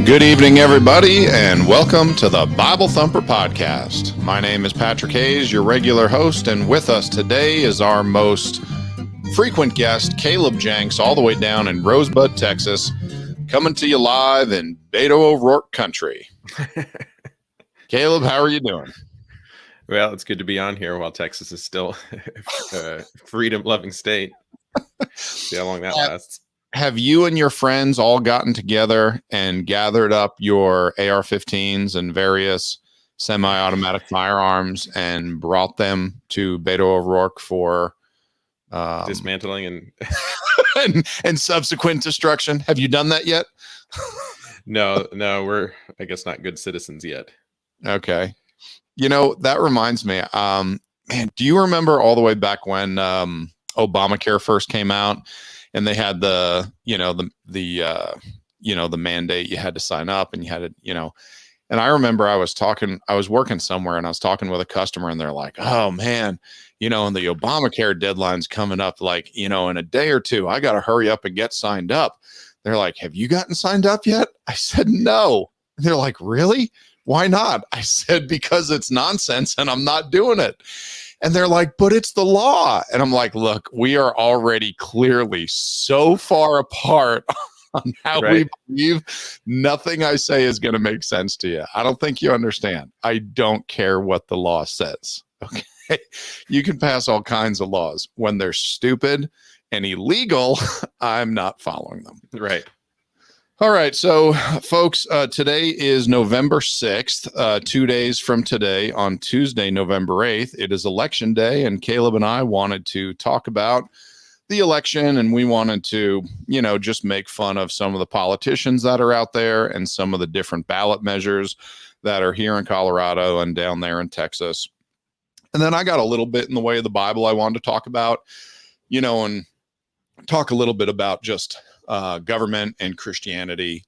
Good evening, everybody, and welcome to the Bible Thumper Podcast. My name is Patrick Hayes, your regular host, and with us today is our most frequent guest, Caleb Jenks, all the way down in Rosebud, Texas, coming to you live in Beto O'Rourke country. Caleb, how are you doing? Well, it's good to be on here while Texas is still a freedom-loving state. See how long that lasts. Have you and your friends all gotten together and gathered up your AR-15s and various semi-automatic firearms and brought them to Beto O'Rourke for dismantling and subsequent destruction? Have you done that yet? No, we're, I guess, not good citizens yet. Okay. You know, that reminds me, man, do you remember all the way back when Obamacare first came out and they had the mandate, you had to sign up and you had to, and I remember I was working somewhere and I was talking with a customer and they're like, oh man, and the Obamacare deadline's coming up like, in a day or two, I got to hurry up and get signed up. They're like, have you gotten signed up yet? I said, no. And they're like, really? Why not? I said, because it's nonsense and I'm not doing it. And they're like, but it's the law. And I'm like, look, we are already clearly so far apart on how we believe. Nothing I say is going to make sense to you. I don't think you understand. I don't care what the law says. Okay. You can pass all kinds of laws. When they're stupid and illegal, I'm not following them. Right. All right, so folks, today is November 6th, 2 days from today on Tuesday, November 8th. It is election day, and Caleb and I wanted to talk about the election, and we wanted to, just make fun of some of the politicians that are out there and some of the different ballot measures that are here in Colorado and down there in Texas. And then I got a little bit in the way of the Bible I wanted to talk about, and talk a little bit about just government and Christianity,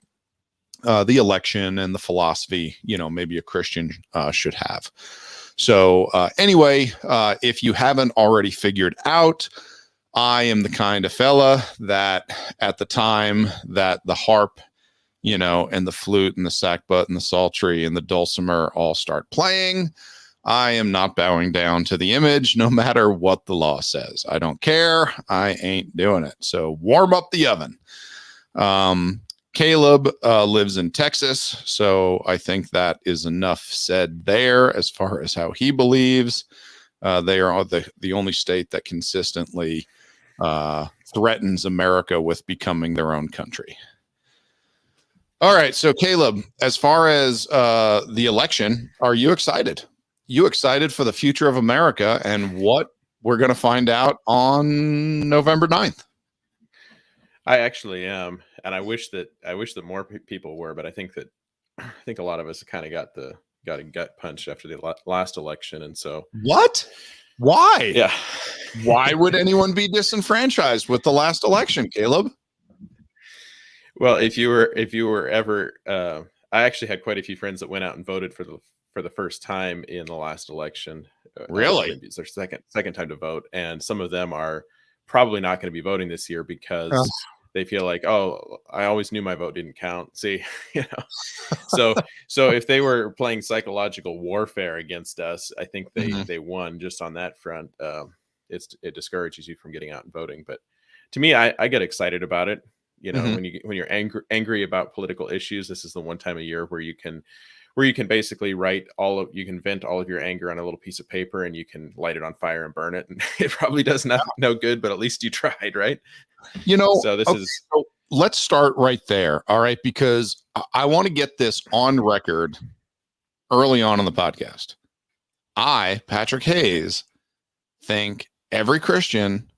the election and the philosophy, maybe a Christian should have. So anyway, if you haven't already figured out, I am the kind of fella that at the time that the harp, and the flute and the sackbut and the psaltery and the dulcimer all start playing, I am not bowing down to the image, no matter what the law says. I don't care. I ain't doing it. So warm up the oven. Caleb lives in Texas, so I think that is enough said there as far as how he believes. They are the only state that consistently threatens America with becoming their own country. All right, so Caleb, as far as the election, are you excited? You excited for the future of America and what we're going to find out on November 9th? I actually am, and I wish that more people were, but I think a lot of us kind of got a gut punch after the last election, and so what? Why? Yeah, why would anyone be disenfranchised with the last election, Caleb? Well, if you were ever, I actually had quite a few friends that went out and voted for the first time in the last election. Really? It's their second time to vote, and some of them are probably not going to be voting this year because they feel like, oh, I always knew my vote didn't count. See, so if they were playing psychological warfare against us, I think they won just on that front. It discourages you from getting out and voting. But to me, I get excited about it. When you're angry about political issues, this is the one time a year where you can basically you can vent all of your anger on a little piece of paper and you can light it on fire and burn it. And it probably does no good, but at least you tried, right? So so let's start right there. All right. Because I want to get this on record early on in the podcast. I, Patrick Hayes, think every Christian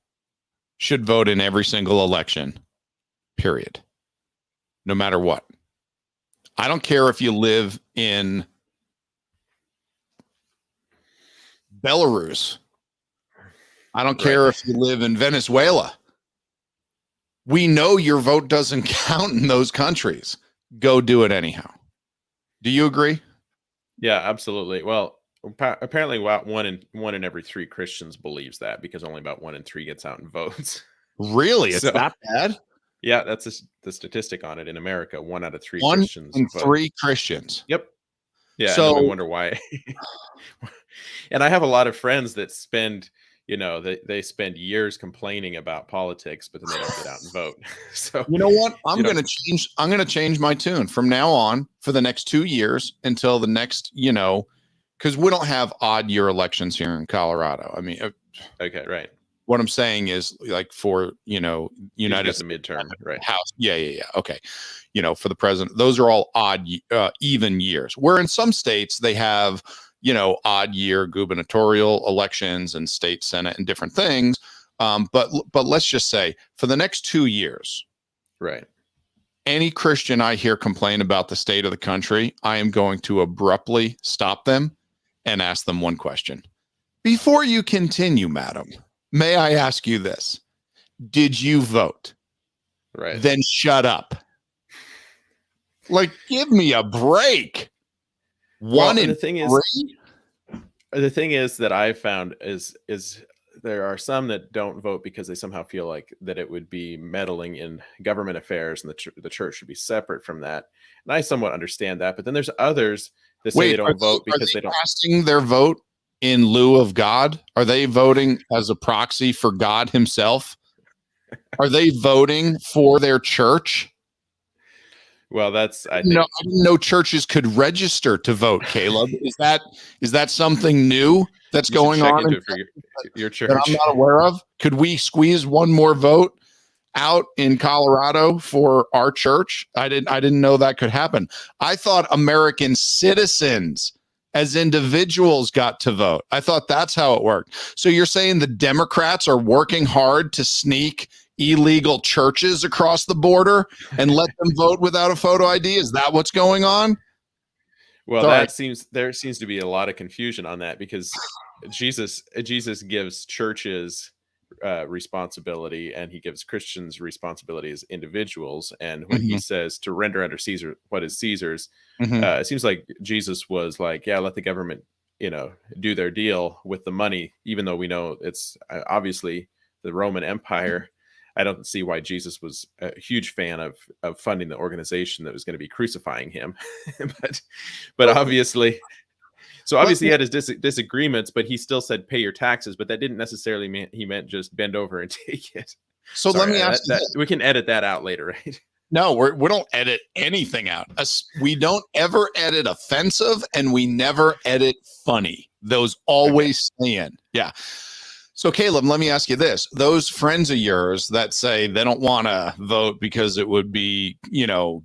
should vote in every single election, period. No matter what. I don't care if you live in Belarus. I don't care if you live in Venezuela. We know your vote doesn't count in those countries. Go do it anyhow. Do you agree? Yeah, absolutely. Well, apparently one in every three Christians believes that, because only about 1 in 3 gets out and votes. Really? It's that bad? Yeah, that's the statistic on it in America. 1 out of 3 One Christians in vote. 3 Christians. Yep. Yeah, and then we So wonder why. And I have a lot of friends that spend, they spend years complaining about politics, but then they don't get out and vote. So, you know what? you know, I'm gonna change my tune from now on for the next 2 years until the next, because we don't have odd year elections here in Colorado. I mean, okay, right. what I'm saying is like for, You've United got the midterm, right? House. Yeah. Okay. For the president, those are all odd, even years. Where in some states they have, odd year gubernatorial elections and state senate and different things. But let's just say for the next 2 years, Right. any Christian I hear complain about the state of the country, I am going to abruptly stop them and ask them one question. Before you continue, madam, may I ask you this? Did you vote? Right. Then shut up. Like, give me a break. Well, and the thing is that I found is there are some that don't vote because they somehow feel like that it would be meddling in government affairs and the church should be separate from that. And I somewhat understand that, but then there's others that say they don't vote because they don't casting their vote in lieu of God. Are they voting as a proxy for God himself? Are they voting for their church? Well, that's I didn't know churches could register to vote. Caleb, is that something new that's going on for your church that I'm not aware of? Could we squeeze one more vote out in Colorado for our church? I didn't know that could happen. I thought American citizens as individuals got to vote. I thought that's how it worked. So you're saying the Democrats are working hard to sneak illegal churches across the border and let them vote without a photo ID? Is that what's going on? Well, there seems to be a lot of confusion on that because Jesus gives churches responsibility and he gives Christians responsibility as individuals. And when he says to render unto Caesar what is Caesar's, it seems like Jesus was like, yeah, let the government, do their deal with the money, even though we know it's obviously the Roman Empire. I don't see why Jesus was a huge fan of funding the organization that was going to be crucifying him. but obviously, he had his disagreements, but he still said pay your taxes. But that didn't necessarily mean he meant just bend over and take it. So let me ask that. We can edit that out later, right? No, we don't edit anything out. We don't ever edit offensive, and we never edit funny. Those always stay in. Yeah. So Caleb, let me ask you this. Those friends of yours that say they don't want to vote because it would be,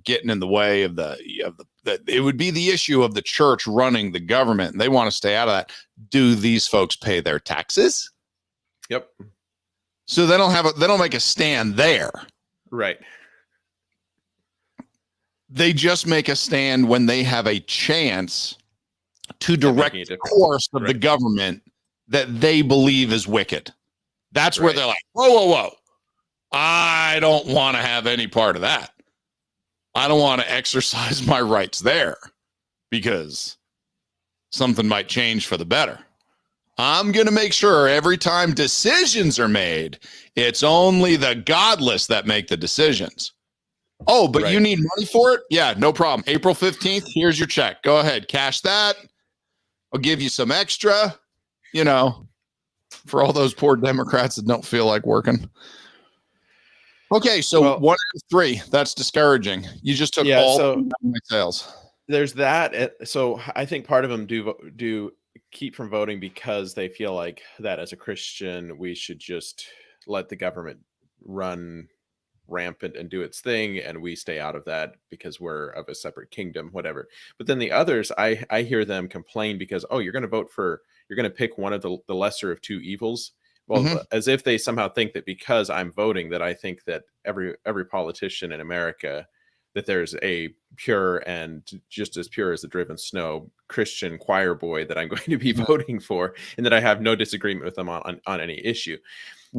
getting in the way of it would be the issue of the church running the government and they want to stay out of that. Do these folks pay their taxes? Yep. So they don't make a stand there. Right. They just make a stand when they have a chance to direct the course of the government that they believe is wicked. That's where they're like, whoa. I don't want to have any part of that. I don't want to exercise my rights there because something might change for the better. I'm going to make sure every time decisions are made, it's only the godless that make the decisions. Oh, but you need money for it? Yeah, no problem. April 15th, here's your check. Go ahead, cash that. I'll give you some extra. For all those poor Democrats that don't feel like working. Okay, so 1 out of 3, that's discouraging. You just took all my sales. There's that. So I think part of them do keep from voting because they feel like that as a Christian, we should just let the government run rampant and do its thing, and we stay out of that because we're of a separate kingdom, whatever. But then the others, I hear them complain because, you're going to pick one of the lesser of two evils. Well, as if they somehow think that because I'm voting that I think that every politician in America, that there's a pure and just as pure as the driven snow Christian choir boy that I'm going to be voting for, and that I have no disagreement with them on any issue.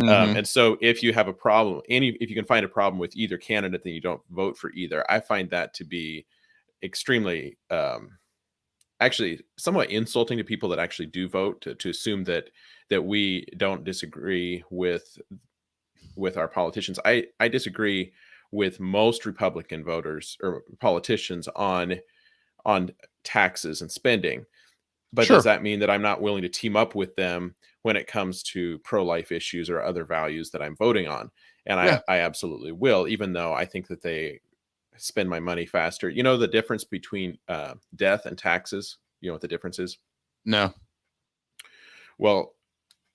And so if you have a problem, if you can find a problem with either candidate, then you don't vote for either. I find that to be extremely, actually somewhat insulting to people that actually do vote, to assume that we don't disagree with our politicians. I disagree with most Republican voters or politicians on taxes and spending. But Sure. does that mean that I'm not willing to team up with them when it comes to pro-life issues or other values that I'm voting on? And Yeah. I absolutely will, even though I think that they spend my money faster. You know the difference between death and taxes? You know what the difference is? No. Well,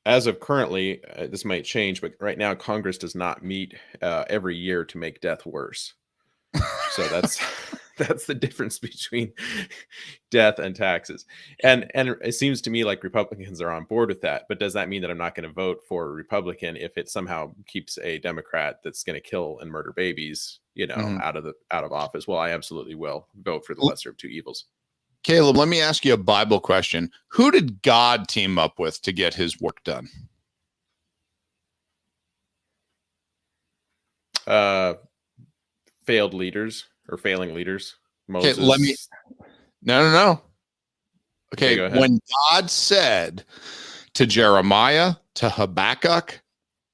as of currently, this might change, but right now Congress does not meet every year to make death worse. So that's that's the difference between death and taxes. And it seems to me like Republicans are on board with that. But does that mean that I'm not going to vote for a Republican if it somehow keeps a Democrat that's going to kill and murder babies, Mhm. out of office? Well, I absolutely will vote for the lesser of two evils. Caleb, let me ask you a Bible question. Who did God team up with to get his work done? Failed leaders or failing leaders. Okay, Moses. No. Okay, go ahead. when God said to Jeremiah, to Habakkuk,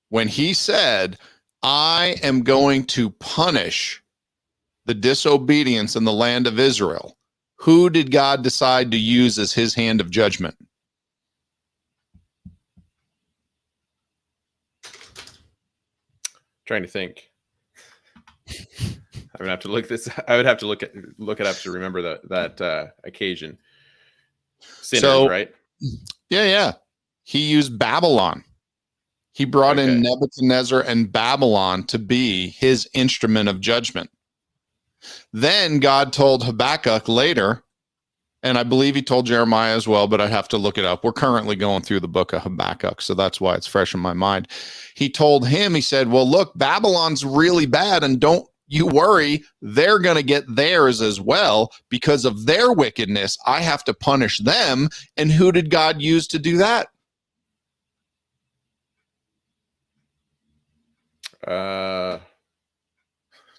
when he said, I am going to punish the disobedience in the land of Israel, who did God decide to use as his hand of judgment? Trying to think. I would have to look this. I would have to look it up to remember that occasion. Sinners, right? Yeah. He used Babylon. He brought in Nebuchadnezzar and Babylon to be his instrument of judgment. Then God told Habakkuk later, and I believe he told Jeremiah as well, but I'd have to look it up. We're currently going through the book of Habakkuk, so that's why it's fresh in my mind. He told him, he said, well, look, Babylon's really bad, and don't you worry, they're going to get theirs as well because of their wickedness. I have to punish them. And who did God use to do that?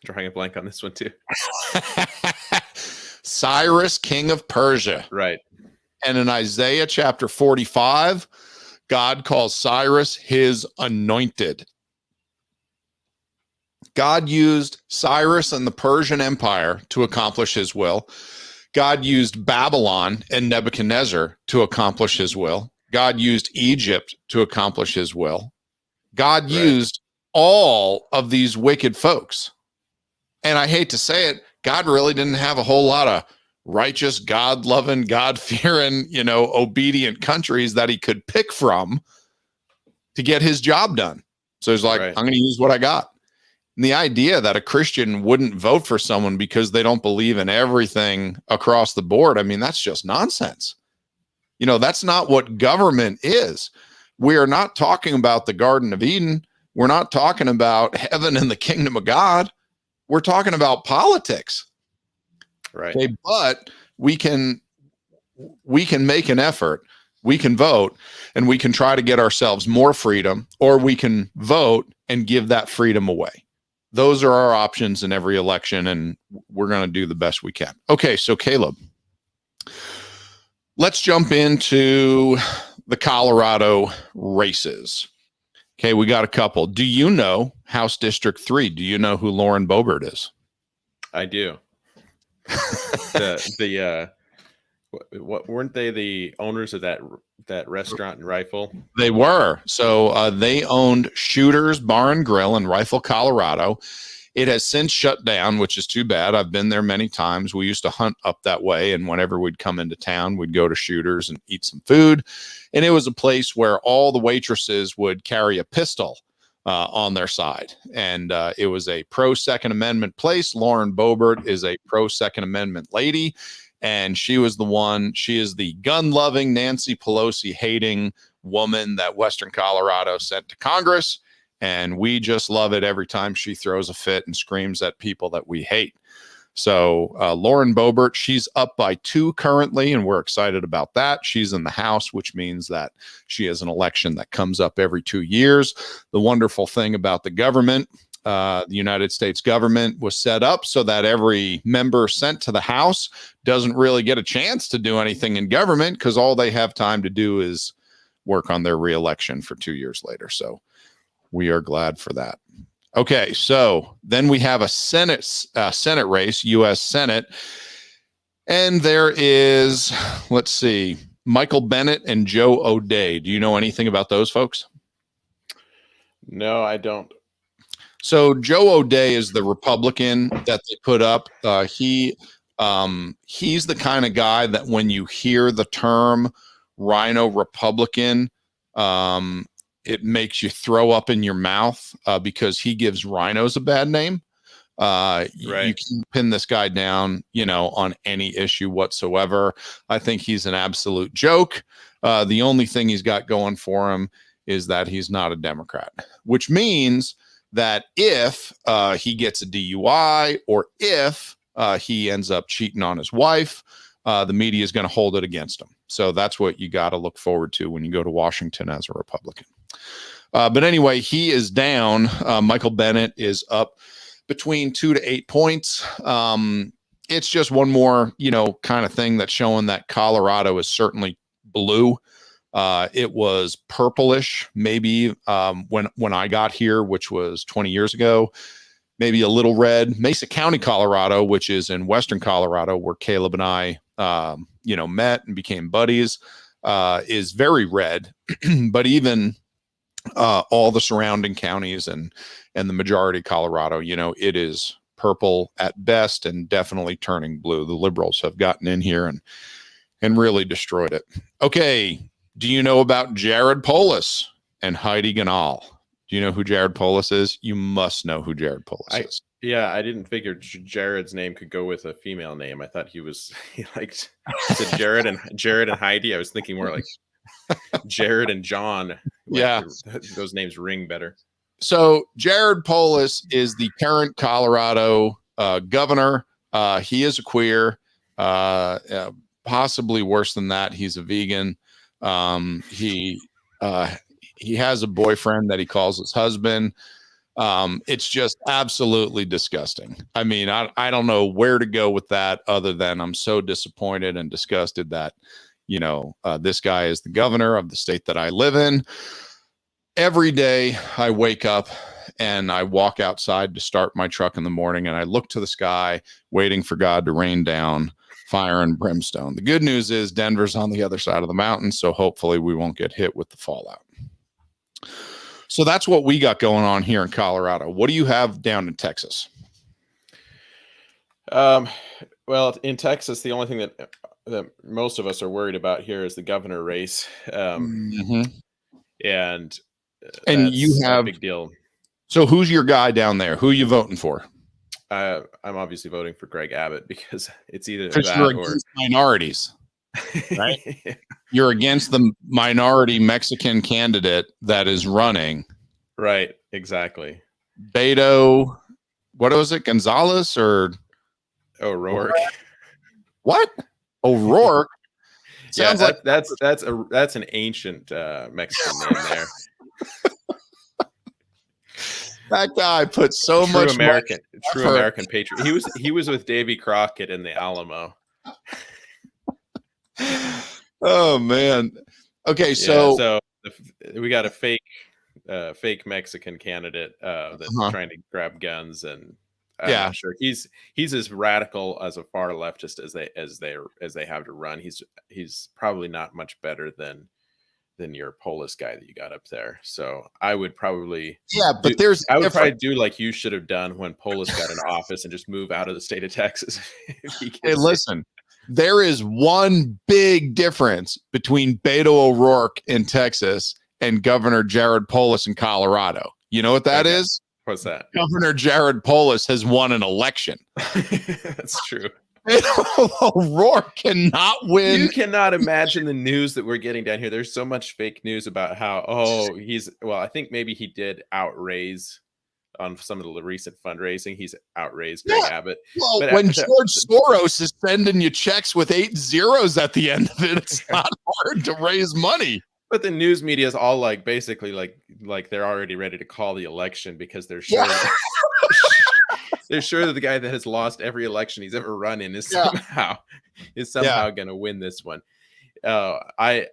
Drawing a blank on this one too. Cyrus, king of Persia. Right. And in Isaiah chapter 45, God calls Cyrus his anointed. God used Cyrus and the Persian Empire to accomplish his will. God used Babylon and Nebuchadnezzar to accomplish his will. God used Egypt to accomplish his will. God used all of these wicked folks. And I hate to say it, God really didn't have a whole lot of righteous, God-loving, God-fearing, obedient countries that he could pick from to get his job done. So he's like, I'm going to use what I got. And the idea that a Christian wouldn't vote for someone because they don't believe in everything across the board, I mean, that's just nonsense. That's not what government is. We are not talking about the Garden of Eden. We're not talking about heaven and the kingdom of God. We're talking about politics. Right. Okay, but we can make an effort. We can vote and we can try to get ourselves more freedom, or we can vote and give that freedom away. Those are our options in every election, and we're going to do the best we can. Okay, so Caleb, let's jump into the Colorado races. Okay, we got a couple. Do you know House District 3? Do you know who Lauren Boebert is? I do. What weren't they the owners of that restaurant in Rifle? They were. So they owned Shooters Bar and Grill in Rifle, Colorado. It has since shut down, which is too bad. I've been there many times. We used to hunt up that way, and whenever we'd come into town, we'd go to Shooters and eat some food. And it was a place where all the waitresses would carry a pistol on their side. And it was a pro-Second Amendment place. Lauren Boebert is a pro-Second Amendment lady. And she is the gun-loving, Nancy Pelosi-hating woman that Western Colorado sent to Congress. And we just love it every time she throws a fit and screams at people that we hate. So Lauren Boebert, she's up by 2 currently, and we're excited about that. She's in the House, which means that she has an election that comes up every 2 years. The wonderful thing about the government, the United States government was set up so that every member sent to the House doesn't really get a chance to do anything in government because all they have time to do is work on their reelection for 2 years later. So we are glad for that. Okay, so then we have a Senate race, U.S. Senate, and there is, let's see, Michael Bennet and Joe O'Dea. Do you know anything about those folks? No, I don't. So Joe O'Dea is the Republican that they put up. He's the kind of guy that when you hear the term Rhino Republican, it makes you throw up in your mouth because he gives rhinos a bad name. Right. You can pin this guy down, on any issue whatsoever. I think he's an absolute joke. The only thing he's got going for him is that he's not a Democrat, which means that if he gets a DUI or if he ends up cheating on his wife, the media is going to hold it against him. So that's what you got to look forward to when you go to Washington as a Republican. But anyway, he is down. Michael Bennet is up between 2 to 8 points. It's just one more, kind of thing that's showing that Colorado is certainly blue. It was purplish, maybe when I got here, which was 20 years ago, maybe a little red. Mesa County, Colorado, which is in western Colorado, where Caleb and I, met and became buddies, is very red. But even all the surrounding counties and the majority of Colorado, it is purple at best and definitely turning blue. The liberals have gotten in here and really destroyed it. Okay. Do you know about Jared Polis and Heidi Ganahl? Do you know who Jared Polis is? You must know who Jared Polis is. Yeah, I didn't figure Jared's name could go with a female name. I thought he liked Jared and Heidi. I was thinking more like Jared and John. Yeah, those names ring better. So Jared Polis is the current Colorado governor. He is a queer, possibly worse than that. He's a vegan. He has a boyfriend that he calls his husband. It's just absolutely disgusting. I mean, I don't know where to go with that other than I'm so disappointed and disgusted that, this guy is the governor of the state that I live in. Every day I wake up and I walk outside to start my truck in the morning and I look to the sky waiting for God to rain down fire and brimstone. The good news is Denver's on the other side of the mountain, so hopefully we won't get hit with the fallout. So that's what we got going on here in Colorado. What do you have down in Texas? Well, in Texas, the only thing that most of us are worried about here is the governor race. And you have a big deal. So who's your guy down there? Who are you voting for? I'm obviously voting for Greg Abbott because it's either that you're against minorities, right? You're against the minority Mexican candidate that is running. Right, exactly. Beto, what was it? Gonzalez or O'Rourke? What? O'Rourke? Sounds like that's an ancient Mexican name there. That guy put so much American patriot. He was with Davy Crockett in the Alamo. Oh man. Okay, so we got a fake Mexican candidate that's trying to grab guns, and I'm not sure he's as radical as a far leftist as they have to run. He's probably not much better than your Polis guy that you got up there. So I would probably probably do like you should have done when Polis got in office and just move out of the state of Texas. Hey, listen, there is one big difference between Beto O'Rourke in Texas and Governor Jared Polis in Colorado. You know what that is? What's that? Governor Jared Polis has won an election. That's true. O'Rourke cannot win. You cannot imagine the news that we're getting down here. There's so much fake news about how, I think maybe he did outraise on some of the recent fundraising. He's outraised Greg Abbott. Well, but when George Soros is sending you checks with 8 zeros at the end of it, it's not hard to raise money. But the news media is all basically like they're already ready to call the election because they're sure. They're sure that the guy that has lost every election he's ever run in is somehow going to win this one. I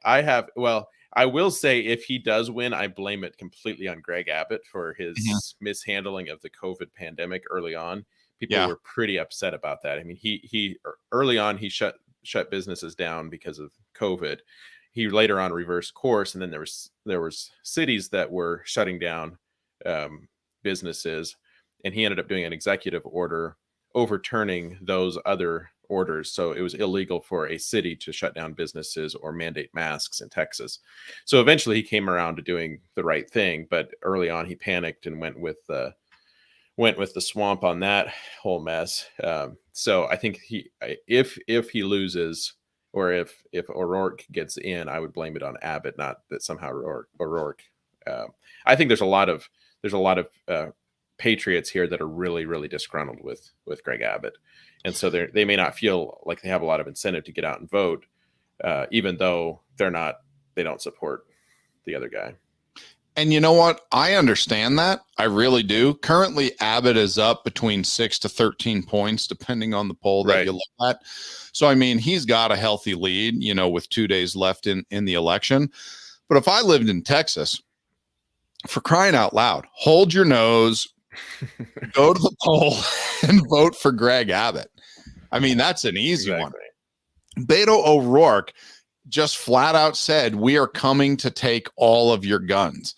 I will say if he does win, I blame it completely on Greg Abbott for Mhm. his mishandling of the COVID pandemic early on. People Yeah. were pretty upset about that. I mean, he early on he shut businesses down because of COVID. He later on reversed course, and then there was cities that were shutting down businesses, and he ended up doing an executive order overturning those other orders. So it was illegal for a city to shut down businesses or mandate masks in Texas. So eventually he came around to doing the right thing, but early on he panicked and went with the swamp on that whole mess. So I think if he loses, or if O'Rourke gets in, I would blame it on Abbott, not that somehow O'Rourke. I think there's a lot of patriots here that are really, really disgruntled with Greg Abbott, and so they may not feel like they have a lot of incentive to get out and vote, even though they don't support the other guy. And you know what? I understand that. I really do. Currently, Abbott is up between 6 to 13 points, depending on the poll that Right. you look at. So, I mean, he's got a healthy lead, with 2 days left in the election. But if I lived in Texas, for crying out loud, hold your nose, go to the poll and vote for Greg Abbott. I mean, that's an easy one. Beto O'Rourke just flat out said, we are coming to take all of your guns.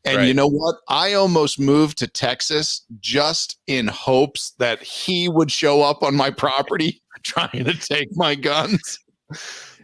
And Right. you know what? I almost moved to Texas just in hopes that he would show up on my property trying to take my guns.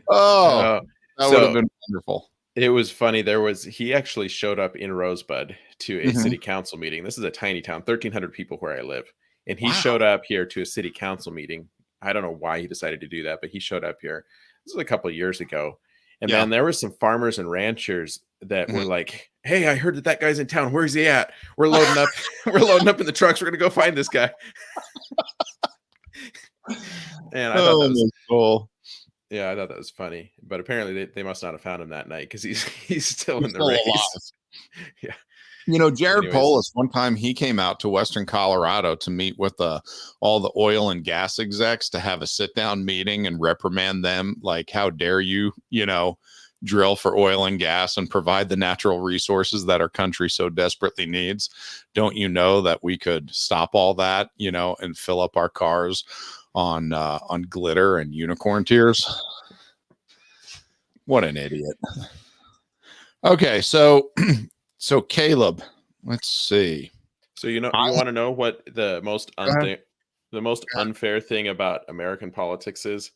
Oh, that would have been wonderful. It was funny. He actually showed up in Rosebud to a city council meeting. This is a tiny town, 1,300 people where I live. And he showed up here to a city council meeting. I don't know why he decided to do that, but he showed up here. This was a couple of years ago. And man, there were some farmers and ranchers that were like, hey, I heard that guy's in town. Where's he at? We're loading up. We're loading up in the trucks. We're going to go find this guy. And I thought that was cool. Yeah, I thought that was funny. But apparently they must not have found him that night because he's still in the race. Alive. Yeah. Jared Polis, one time he came out to Western Colorado to meet with all the oil and gas execs to have a sit down meeting and reprimand them. Like, how dare you, drill for oil and gas and provide the natural resources that our country so desperately needs. Don't you know that we could stop all that, and fill up our cars on glitter and unicorn tears? What an idiot. Okay, so Caleb, let's see. So you want to know what the most unfair thing about American politics is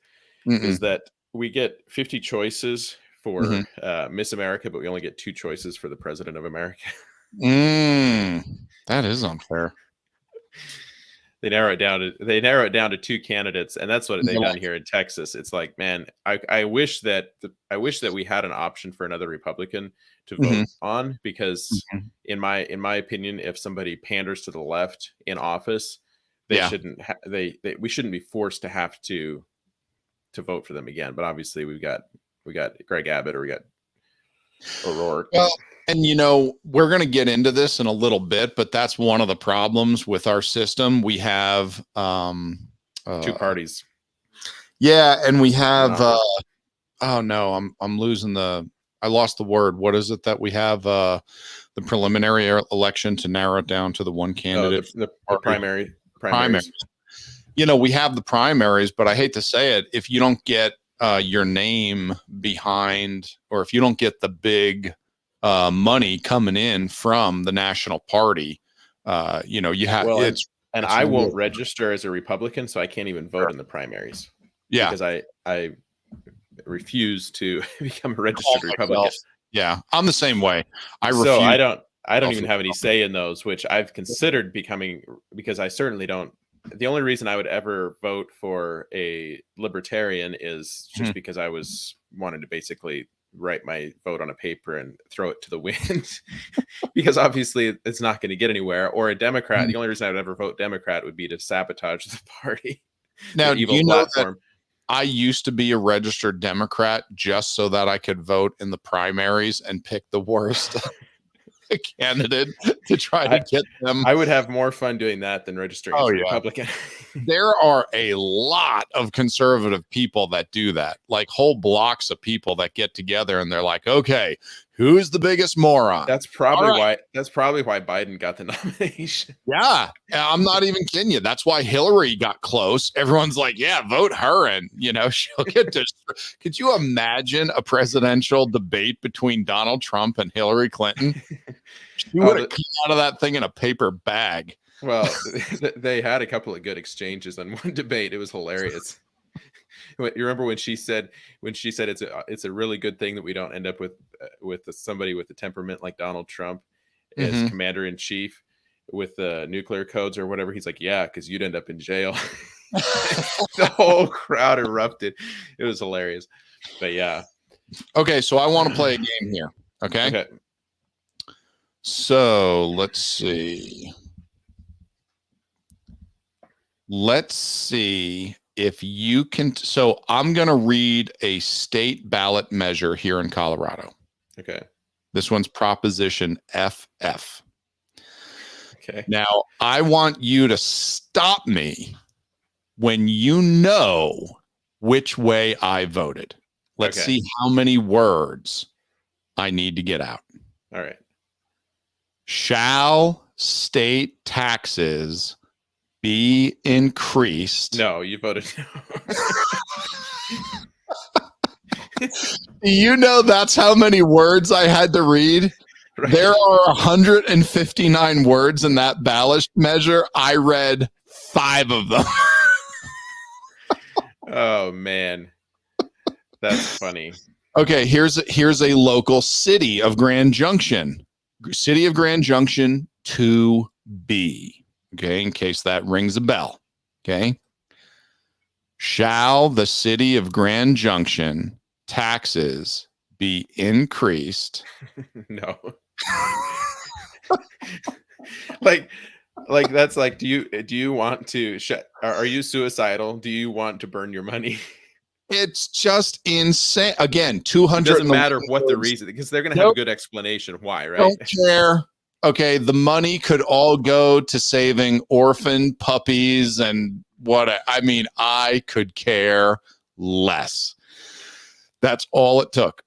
that we get 50 choices for Miss America, but we only get 2 choices for the President of America. That is unfair. They narrow it down to 2 candidates, and that's what they've done here in Texas. It's like, man, I wish that we had an option for another Republican to vote on, because in my opinion, if somebody panders to the left in office, we shouldn't be forced to have to vote for them again. But obviously we got Greg Abbott, or we got O'Rourke. Well, and we're going to get into this in a little bit, but that's one of the problems with our system. We have 2 parties. Yeah, and we have oh no, I'm losing I lost the word. What is it that we have the preliminary election to narrow it down to the one candidate? The primaries. We have the primaries, but I hate to say it, if you don't get your name behind, or if you don't get the big money coming in from the national party, you have I won't register as a Republican, so I can't even vote in the primaries. Yeah, because I refuse to become a registered Republican. Yeah, I'm the same way. I don't even have any say in those, which I've considered becoming, because I certainly don't. The only reason I would ever vote for a libertarian is just because I wanted to basically write my vote on a paper and throw it to the wind, because obviously it's not going to get anywhere. Or a Democrat. The only reason I would ever vote Democrat would be to sabotage the party. Now, do you know that I used to be a registered Democrat just so that I could vote in the primaries and pick the worst candidate to try to get them? I would have more fun doing that than registering as a Republican. there are a lot of conservative people that do that, like whole blocks of people that get together and they're like, okay, who's the biggest moron? That's probably why Biden got the nomination. Yeah, I'm not even kidding you. That's why Hillary got close. Everyone's like, yeah, vote her and, she'll get to. Could you imagine a presidential debate between Donald Trump and Hillary Clinton? She would have come out of that thing in a paper bag. Well, they had a couple of good exchanges on one debate. It was hilarious. You remember when she said it's a really good thing that we don't end up with somebody with a temperament like Donald Trump as commander in chief with the nuclear codes or whatever. He's like, yeah, because you'd end up in jail. The whole crowd erupted. It was hilarious. But yeah. Okay, so I want to play a game here. Okay. So let's see. Let's see if you can. So I'm going to read a state ballot measure here in Colorado. Okay. This one's Proposition FF. Okay. Now, I want you to stop me when you know which way I voted. Let's see how many words I need to get out. All right. Shall state taxes be increased? No, you voted no. You know that's how many words I had to read? Right. There are 159 words in that ballot measure. I read 5 of them. Oh, man. That's funny. Okay, here's a local city of Grand Junction. City of Grand Junction 2B. Okay, in case that rings a bell. Okay. Shall the city of Grand Junction taxes be increased? No. like that's like, do you want to are you suicidal? Do you want to burn your money? It's just insane. Again, 200. It doesn't matter what the reason, because they're going to have a good explanation of why, right? Don't care. Okay, the money could all go to saving orphan puppies and I could care less. That's all it took.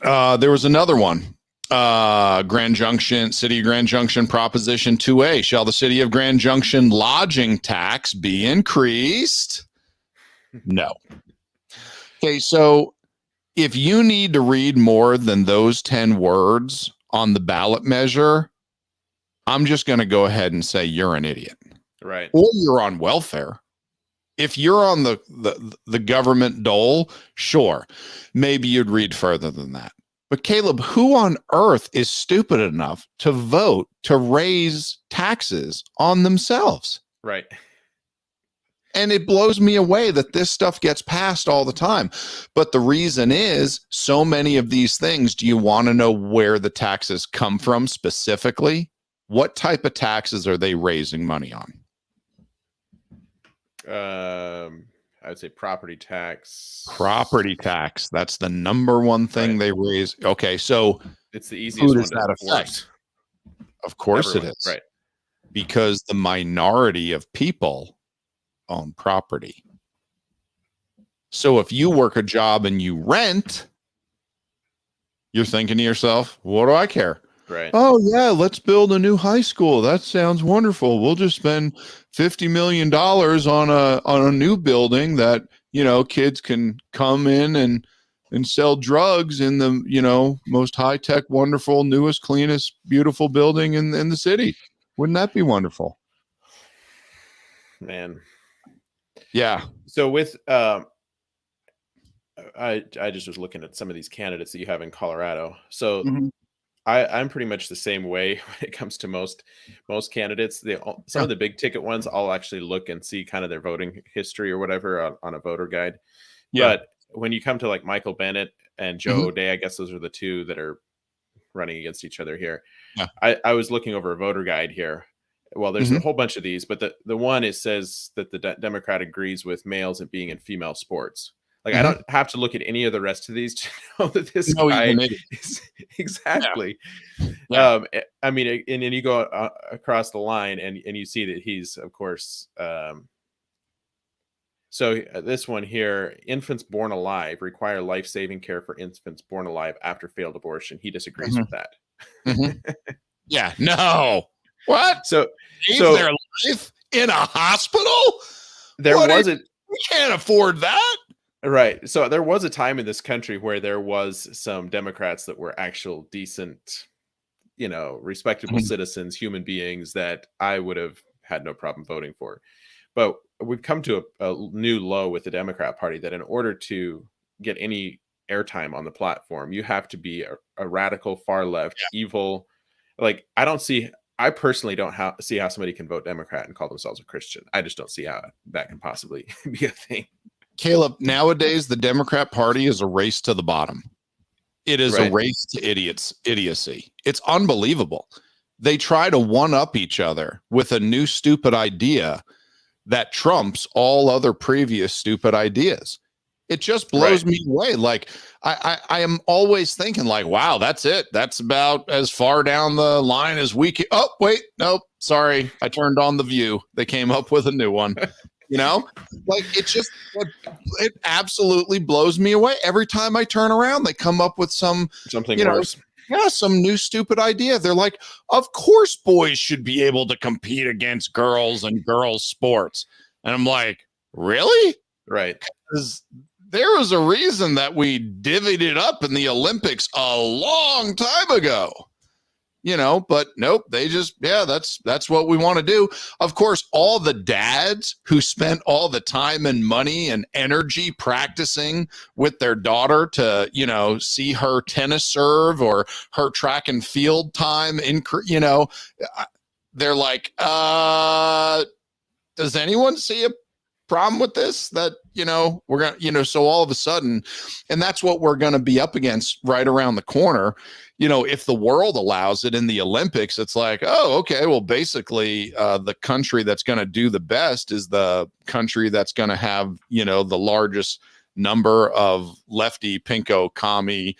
There was another one. Grand Junction, City of Grand Junction Proposition 2A. Shall the City of Grand Junction lodging tax be increased? No. Okay, so if you need to read more than those 10 words on the ballot measure, I'm just going to go ahead and say you're an idiot. Right. Or you're on welfare. If you're on the government dole, sure, maybe you'd read further than that. But Caleb, who on earth is stupid enough to vote to raise taxes on themselves? Right. And it blows me away that this stuff gets passed all the time. But the reason is so many of these things, do you want to know where the taxes come from specifically? What type of taxes are they raising money on? I would say property tax. Property tax. That's the number one thing they raise. Okay, so it's the easiest one to affect. Of course it is. Right. Because the minority of people own property. So if you work a job and you rent, you're thinking to yourself, what do I care? Right. Oh yeah, let's build a new high school. That sounds wonderful. We'll just spend $50 million on a new building that, kids can come in and sell drugs in the, most high-tech, wonderful, newest, cleanest, beautiful building in the city. Wouldn't that be wonderful? Man. Yeah. So with I just was looking at some of these candidates that you have in Colorado. So I'm pretty much the same way when it comes to most candidates. Some of the big ticket ones, I'll actually look and see kind of their voting history or whatever on a voter guide. Yeah. But when you come to like Michael Bennet and Joe O'Dea, I guess those are the two that are running against each other here. Yeah. I was looking over a voter guide here. Well, there's a whole bunch of these, but the one, it says that the Democrat agrees with males and being in female sports. Like, I don't have to look at any of the rest of these to know that this guy is exactly. Yeah. I mean, and then you go across the line and you see that he's, of course, So this one here, infants born alive require life-saving care for infants born alive after failed abortion. He disagrees with that. Yeah, no. What? So, Save their life in a hospital? There was we can't afford that. Right. So there was a time in this country where there was some Democrats that were actual decent, respectable citizens, human beings that I would have had no problem voting for. But we've come to a new low with the Democrat Party that in order to get any airtime on the platform, you have to be a radical, far left, evil. Like, I personally don't see how somebody can vote Democrat and call themselves a Christian. I just don't see how that can possibly be a thing. Caleb, nowadays, the Democrat Party is a race to the bottom. It is a race to idiocy. It's unbelievable. They try to one-up each other with a new stupid idea that trumps all other previous stupid ideas. It just blows me away. Like, I am always thinking like, wow, that's it. That's about as far down the line as we can. Oh, wait, nope. Sorry. I turned on The View. They came up with a new one. Like, it absolutely blows me away. Every time I turn around, they come up with something worse. Yeah, some new stupid idea. They're like, of course boys should be able to compete against girls and girls sports. And I'm like, really? Right. Because there was a reason that we divvied it up in the Olympics a long time ago. But nope, they just, that's what we want to do. Of course, all the dads who spent all the time and money and energy practicing with their daughter to, see her tennis serve or her track and field time, they're like, does anyone see a problem with this? That, we're going to, so all of a sudden, and that's what we're going to be up against right around the corner. If the world allows it in the Olympics, it's like, oh, okay, well, basically the country that's going to do the best is the country that's going to have, the largest number of lefty, pinko, commie,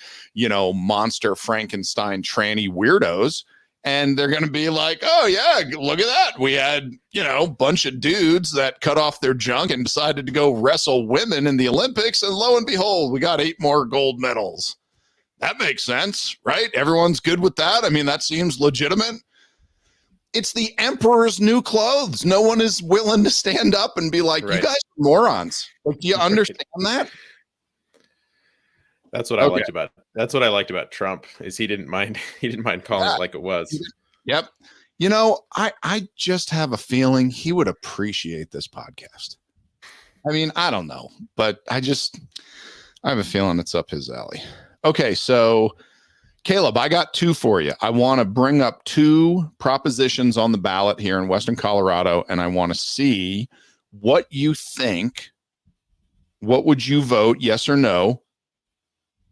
monster Frankenstein tranny weirdos. And they're going to be like, oh, yeah, look at that. We had, a bunch of dudes that cut off their junk and decided to go wrestle women in the Olympics. And lo and behold, we got 8 more gold medals. That makes sense, right? Everyone's good with that. I mean, that seems legitimate. It's the emperor's new clothes. No one is willing to stand up and be like, you guys are morons. Like, do you understand that? That's what I liked about it. That's what I liked about Trump is he didn't mind calling it like it was. Yep. I just have a feeling he would appreciate this podcast. I mean, I don't know, but I have a feeling it's up his alley. Okay, so Caleb, I got 2 for you. I want to bring up 2 propositions on the ballot here in Western Colorado, and I want to see what you think. What would you vote, yes or no?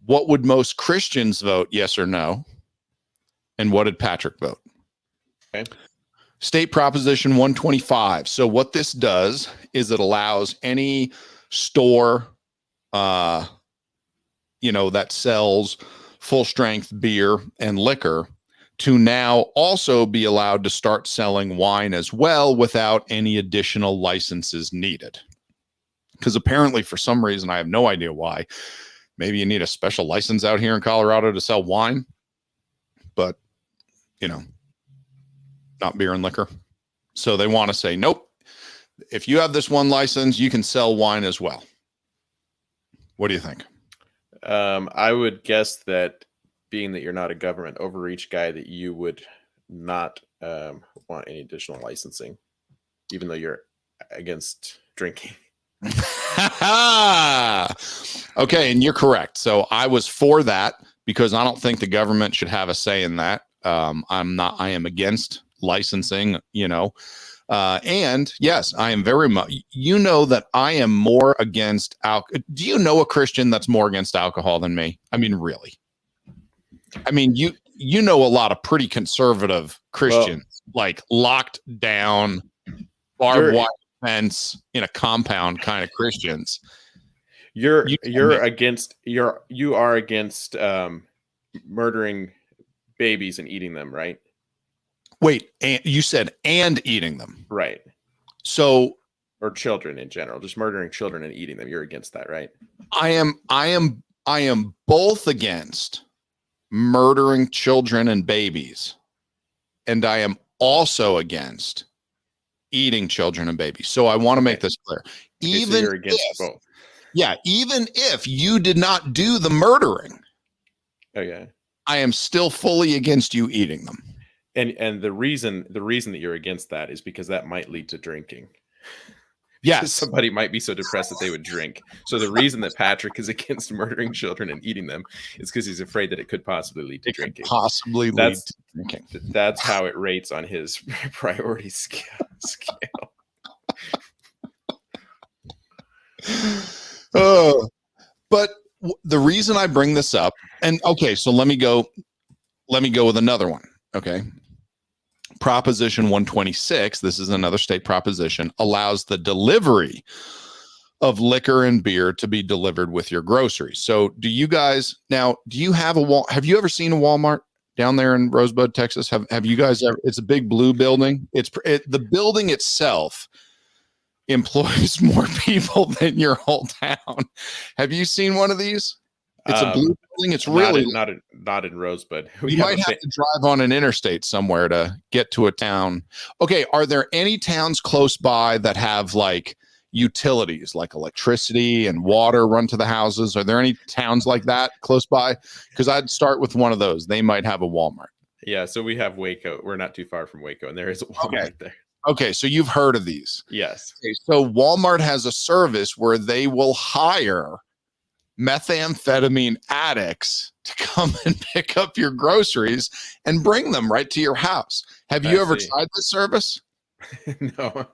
What would most Christians vote, yes or no? And what did Patrick vote? Okay. State Proposition 125. So what this does is it allows any store that sells full strength beer and liquor to now also be allowed to start selling wine as well without any additional licenses needed. Because apparently, for some reason, I have no idea why, maybe you need a special license out here in Colorado to sell wine, but not beer and liquor. So they want to say, nope, if you have this one license, you can sell wine as well. What do you think? I would guess that being that you're not a government overreach guy, that you would not want any additional licensing, even though you're against drinking. Okay, and you're correct. So I was for that because I don't think the government should have a say in that. I am against licensing, and yes, I am very much, that I am more against alcohol. Do you know a Christian that's more against alcohol than me? I mean, really? I mean, you know a lot of pretty conservative Christians, like locked down, barbed wire fence in a compound kind of Christians. You are against murdering babies and eating them, right? Wait, and you said and eating them, right? So or children in general, just murdering children and eating them. You're against that, right? I am both against murdering children and babies, and I am also against eating children and babies. So I want to make this clear. So you're against both. Yeah, even if you did not do the murdering, okay, I am still fully against you eating them. And the reason that you're against that is because that might lead to drinking. Yes. Somebody might be so depressed that they would drink. So the reason that Patrick is against murdering children and eating them is because he's afraid that it could possibly lead to drinking. Possibly lead to drinking. That's how it rates on his priority scale. But the reason I bring this up, and okay, so let me go with another one. Okay. Proposition 126, this is another state proposition, allows the delivery of liquor and beer to be delivered with your groceries. So do you guys now, have you ever seen a Walmart down there in Rosebud, Texas? Have you guys ever? It's a big blue building. The building itself employs more people than your whole town. Have you seen one of these? It's a blue building. It's really not in Rosebud. You might have to drive on an interstate somewhere to get to a town. Okay, are there any towns close by that have like utilities, like electricity and water run to the houses? Are there any towns like that close by? Because I'd start with one of those. They might have a Walmart. Yeah, so we have Waco. We're not too far from Waco, and there is a Walmart there. Okay, so you've heard of these. Yes. Okay, so Walmart has a service where they will hire methamphetamine addicts to come and pick up your groceries and bring them right to your house. Have you ever tried this service? No,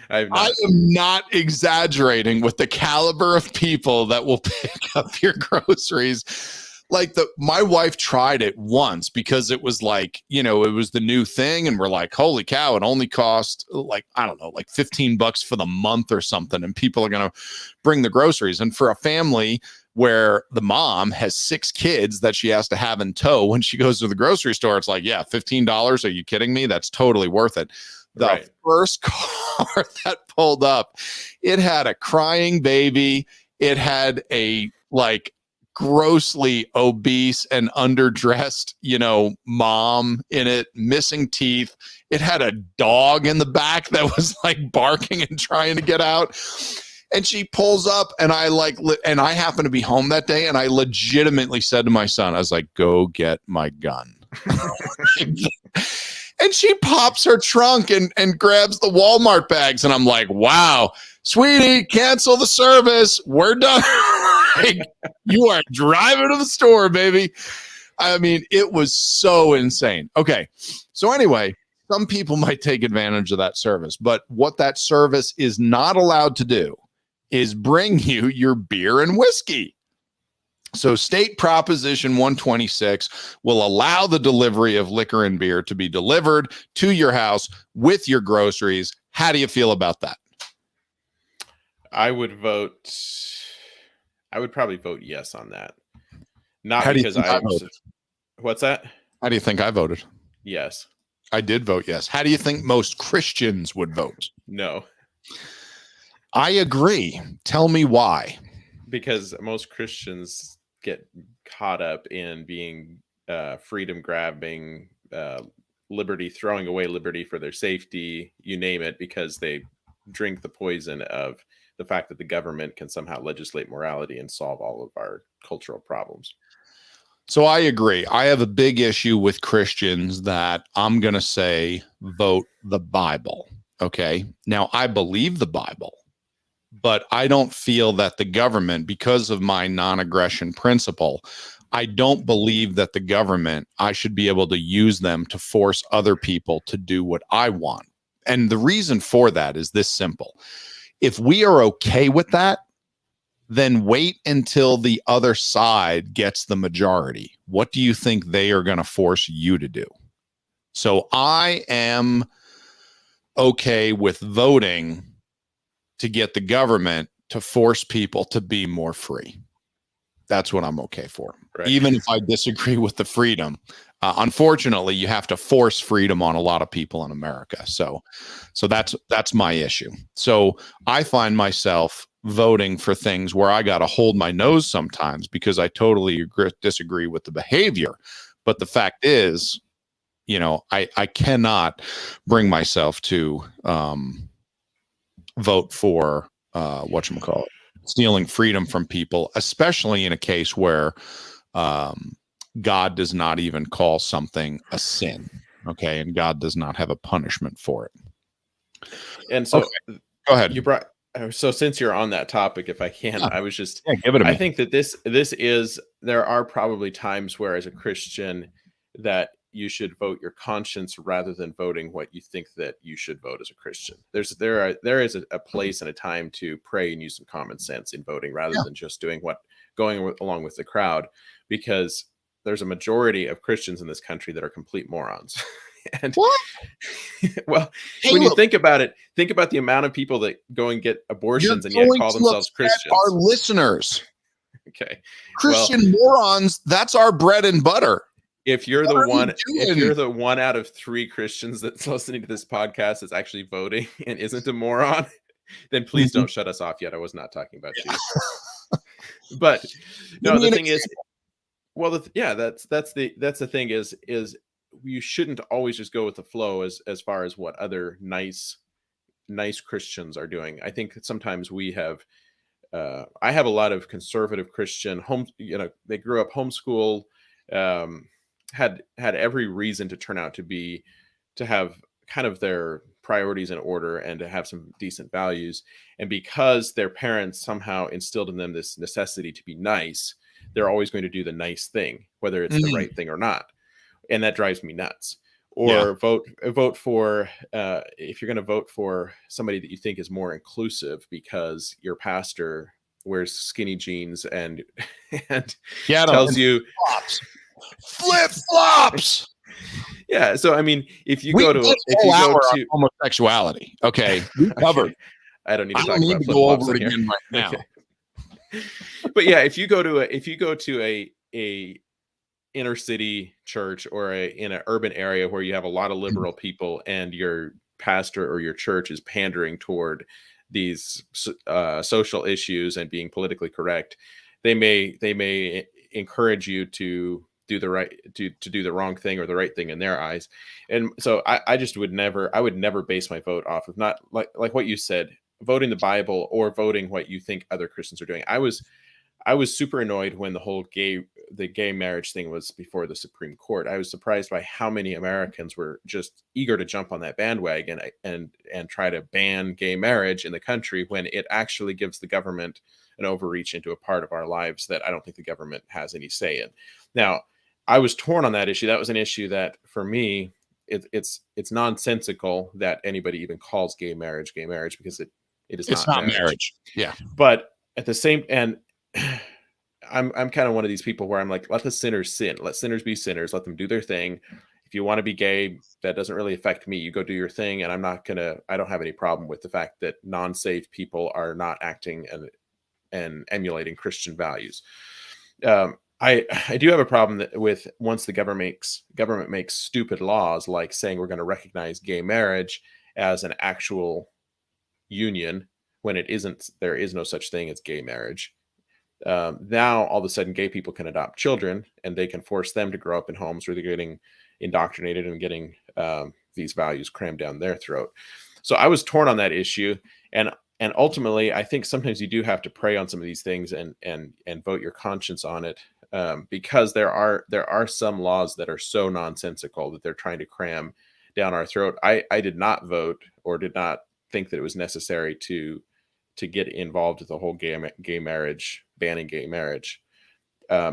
I am not exaggerating with the caliber of people that will pick up your groceries. Like my wife tried it once because it was like, it was the new thing. And we're like, holy cow, it only cost like, I don't know, like $15 for the month or something. And people are going to bring the groceries. And for a family where the mom has 6 kids that she has to have in tow when she goes to the grocery store, it's like, yeah, $15. Are you kidding me? That's totally worth it. The first car that pulled up, it had a crying baby. It had a grossly obese and underdressed, mom in it, missing teeth. It had a dog in the back that was like barking and trying to get out. And she pulls up and I happen to be home that day. And I legitimately said to my son, I was like, go get my gun. And she pops her trunk and grabs the Walmart bags. And I'm like, wow, sweetie, cancel the service. We're done. You are driving to the store, baby. I mean, it was so insane. Okay. So anyway, some people might take advantage of that service, but what that service is not allowed to do is bring you your beer and whiskey. So state proposition 126 will allow the delivery of liquor and beer to be delivered to your house with your groceries. How do you feel about that? I would probably vote yes on that. Not because I voted. What's that? How do you think I voted? Yes. I did vote yes. How do you think most Christians would vote? No. I agree. Tell me why. Because most Christians get caught up in being freedom grabbing, throwing away liberty for their safety, you name it, because they drink the poison of the fact that the government can somehow legislate morality and solve all of our cultural problems. So I agree. I have a big issue with Christians that I'm going to say vote the Bible. Okay. Now I believe the Bible, but I don't feel that the government, because of my non-aggression principle, I don't believe that the government, I should be able to use them to force other people to do what I want. And the reason for that is this simple. If we are okay with that, then wait until the other side gets the majority. What do you think they are going to force you to do? So I am okay with voting to get the government to force people to be more free. That's what I'm okay for. Right. Even if I disagree with the freedom, Unfortunately, you have to force freedom on a lot of people in America. So that's my issue. So I find myself voting for things where I got to hold my nose sometimes because I totally disagree with the behavior. But the fact is, I cannot bring myself to vote for whatchamacallit, stealing freedom from people, especially in a case where God does not even call something a sin. Okay. And God does not have a punishment for it. And so go ahead. You brought, so since you're on that topic, if I can, I was just, give it to me. I think that there are probably times where as a Christian that you should vote your conscience rather than voting what you think that you should vote as a Christian. There is a place and a time to pray and use some common sense in voting rather than just going along with the crowd, because there's a majority of Christians in this country that are complete morons. And well, when you think about it, think about the amount of people that go and get abortions and yet call themselves Christians. Our listeners. Okay. Christian morons, that's our bread and butter. If you're the one out of 3 Christians that's listening to this podcast that's actually voting and isn't a moron, then please don't shut us off yet. I was not talking about you. But no, the thing is, well, that's the thing is you shouldn't always just go with the flow as far as what other nice Christians are doing. I think that sometimes we have I have a lot of conservative Christian they grew up homeschool, had every reason to turn out to have kind of their priorities in order and to have some decent values. And because their parents somehow instilled in them this necessity to be nice, they're always going to do the nice thing, whether it's the right thing or not. And that drives me nuts. Or vote for if you're going to vote for somebody that you think is more inclusive because your pastor wears skinny jeans and tells you flip flops. Yeah, so I mean, if you go to homosexuality, okay, we covered. I don't need to talk about flip flops again right now. Okay. But yeah, if you go to a inner city church or in an urban area where you have a lot of liberal people and your pastor or your church is pandering toward these social issues and being politically correct, they may encourage you to do the wrong thing or the right thing in their eyes. And so I would never base my vote off of not like what you said, voting the Bible or voting what you think other Christians are doing. I was super annoyed when the gay marriage thing was before the Supreme Court. I was surprised by how many Americans were just eager to jump on that bandwagon and try to ban gay marriage in the country when it actually gives the government an overreach into a part of our lives that I don't think the government has any say in. Now, I was torn on that issue. That was an issue that for me, it's nonsensical that anybody even calls gay marriage because it's not marriage. Yeah. But at the same, and I'm kind of one of these people where I'm like, let the sinners sin, let sinners be sinners, let them do their thing. If you want to be gay, that doesn't really affect me. You go do your thing. And I don't have any problem with the fact that non-saved people are not acting and emulating Christian values. I do have a problem with once the government makes stupid laws, like saying we're going to recognize gay marriage as an actual union when it isn't. There is no such thing as gay marriage. Now all of a sudden gay people can adopt children and they can force them to grow up in homes where they're getting indoctrinated and getting these values crammed down their throat. So I was torn on that issue. And ultimately, I think sometimes you do have to pray on some of these things and vote your conscience on it, because there are some laws that are so nonsensical that they're trying to cram down our throat. I did not vote or did not think that it was necessary to get involved with the whole gay marriage, banning gay marriage,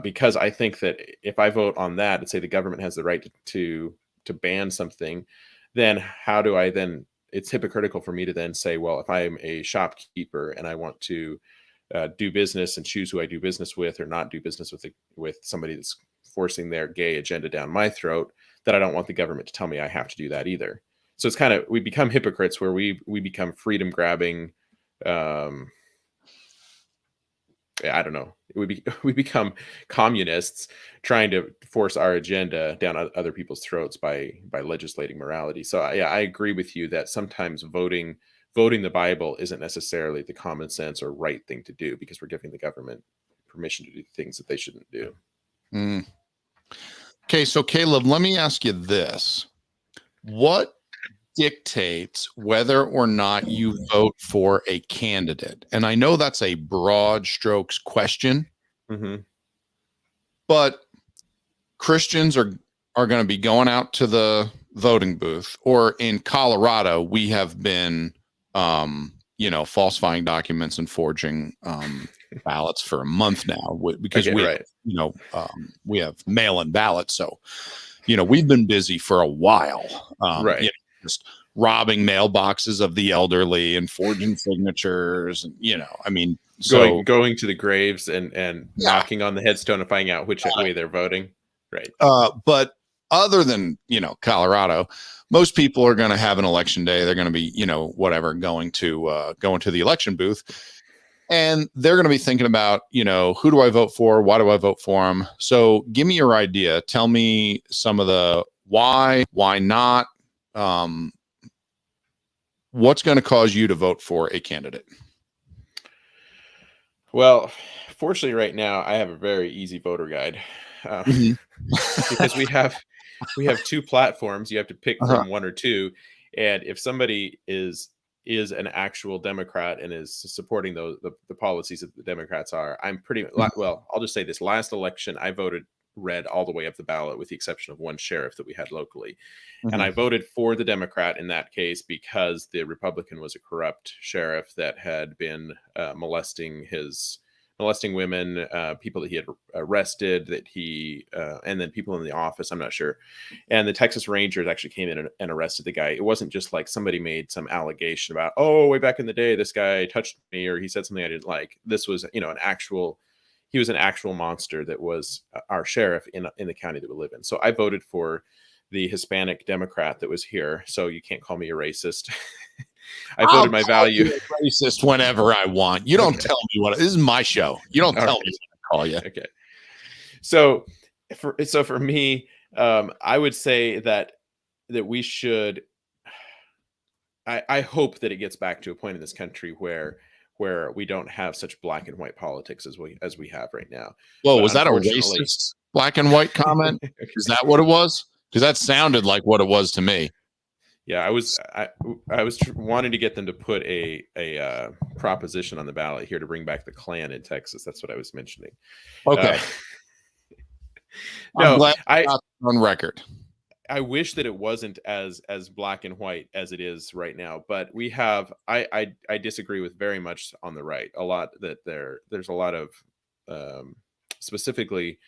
because I think that if I vote on that and say the government has the right to ban something, then how do I then? It's hypocritical for me to then say, well, if I'm a shopkeeper and I want to do business and choose who I do business with or not do business with somebody that's forcing their gay agenda down my throat, that I don't want the government to tell me I have to do that either. So it's kind of, we become hypocrites where we become freedom grabbing I don't know, we become communists trying to force our agenda down other people's throats by legislating morality. So yeah, I agree with you that sometimes voting the Bible isn't necessarily the common sense or right thing to do, because we're giving the government permission to do things that they shouldn't do. Mm. Okay, so Caleb, let me ask you this. What dictates whether or not you vote for a candidate? And I know that's a broad strokes question, Mm-hmm. but Christians are going to be going out to the voting booth, or in Colorado, we have been, falsifying documents and forging ballots for a month now because Okay, right. we have mail-in ballots. So, we've been busy for a while, Right. just robbing mailboxes of the elderly and forging signatures, and I mean, so Going to the graves and yeah. knocking on the headstone and finding out which way they're voting. Right. But other than, Colorado, most people are going to have an election day. They're going to be, going to the election booth, and they're going to be thinking about, who do I vote for? Why do I vote for them? So give me your idea. Tell me some of the why not? What's going to cause you to vote for a candidate? Well, fortunately, right now I have a very easy voter guide, because we have two platforms. You have to pick Uh-huh. from one or two, and if somebody is an actual Democrat and is supporting the policies that the Democrats are, I'm pretty well. I'll just say this: last election, I voted red all the way up the ballot, with the exception of one sheriff that we had locally. And I voted for the Democrat in that case because the Republican was a corrupt sheriff that had been molesting women, people that he had arrested, and then people in the office, I'm not sure. And the Texas Rangers actually came in and arrested the guy. It wasn't just like somebody made some allegation about, oh, way back in the day, this guy touched me or he said something I didn't like. This was, he was an actual monster that was our sheriff in the county that we live in. So I voted for the Hispanic Democrat that was here. So you can't call me a racist. I voted my value. Racist whenever I want. You don't tell me this is my show. You don't tell me what to call you. Okay. So for me, I would say that we should. I hope that it gets back to a point in this country where we don't have such black and white politics as we have right now. Whoa, was that a racist black and white comment? Is that what it was? Because that sounded like what it was to me. Yeah, I was wanting to get them to put a proposition on the ballot here to bring back the Klan in Texas. That's what I was mentioning. Okay. No, I on record. I wish that it wasn't as black and white as it is right now, but we have. I disagree with very much on the right a lot. That there's a lot of specifically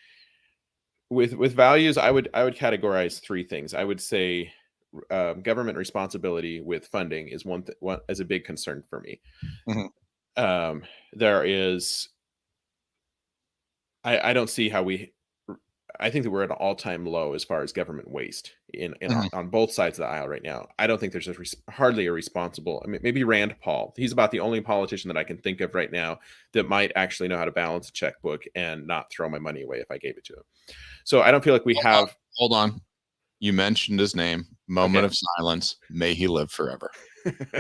with values. I would categorize three things. I would say government responsibility with funding is one as a big concern for me. There is. I don't see how I think that we're at an all-time low as far as government waste on both sides of the aisle right now. I don't think there's hardly a responsible. I mean, maybe Rand Paul. He's about the only politician that I can think of right now that might actually know how to balance a checkbook and not throw my money away if I gave it to him. So I don't feel like we have. Hold on. You mentioned his name. Moment of silence. May he live forever.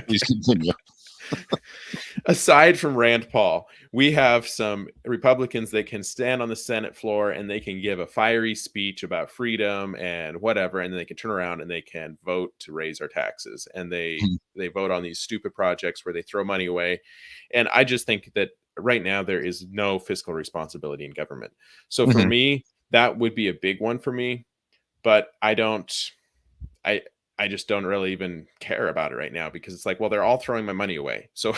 Please continue. Aside from Rand Paul, we have some Republicans that can stand on the Senate floor and they can give a fiery speech about freedom and whatever, and then they can turn around and they can vote to raise our taxes, and they vote on these stupid projects where they throw money away. And I just think that right now there is no fiscal responsibility in government. So for me, that would be a big one for me, but I just don't really even care about it right now, because it's like, well, they're all throwing my money away. So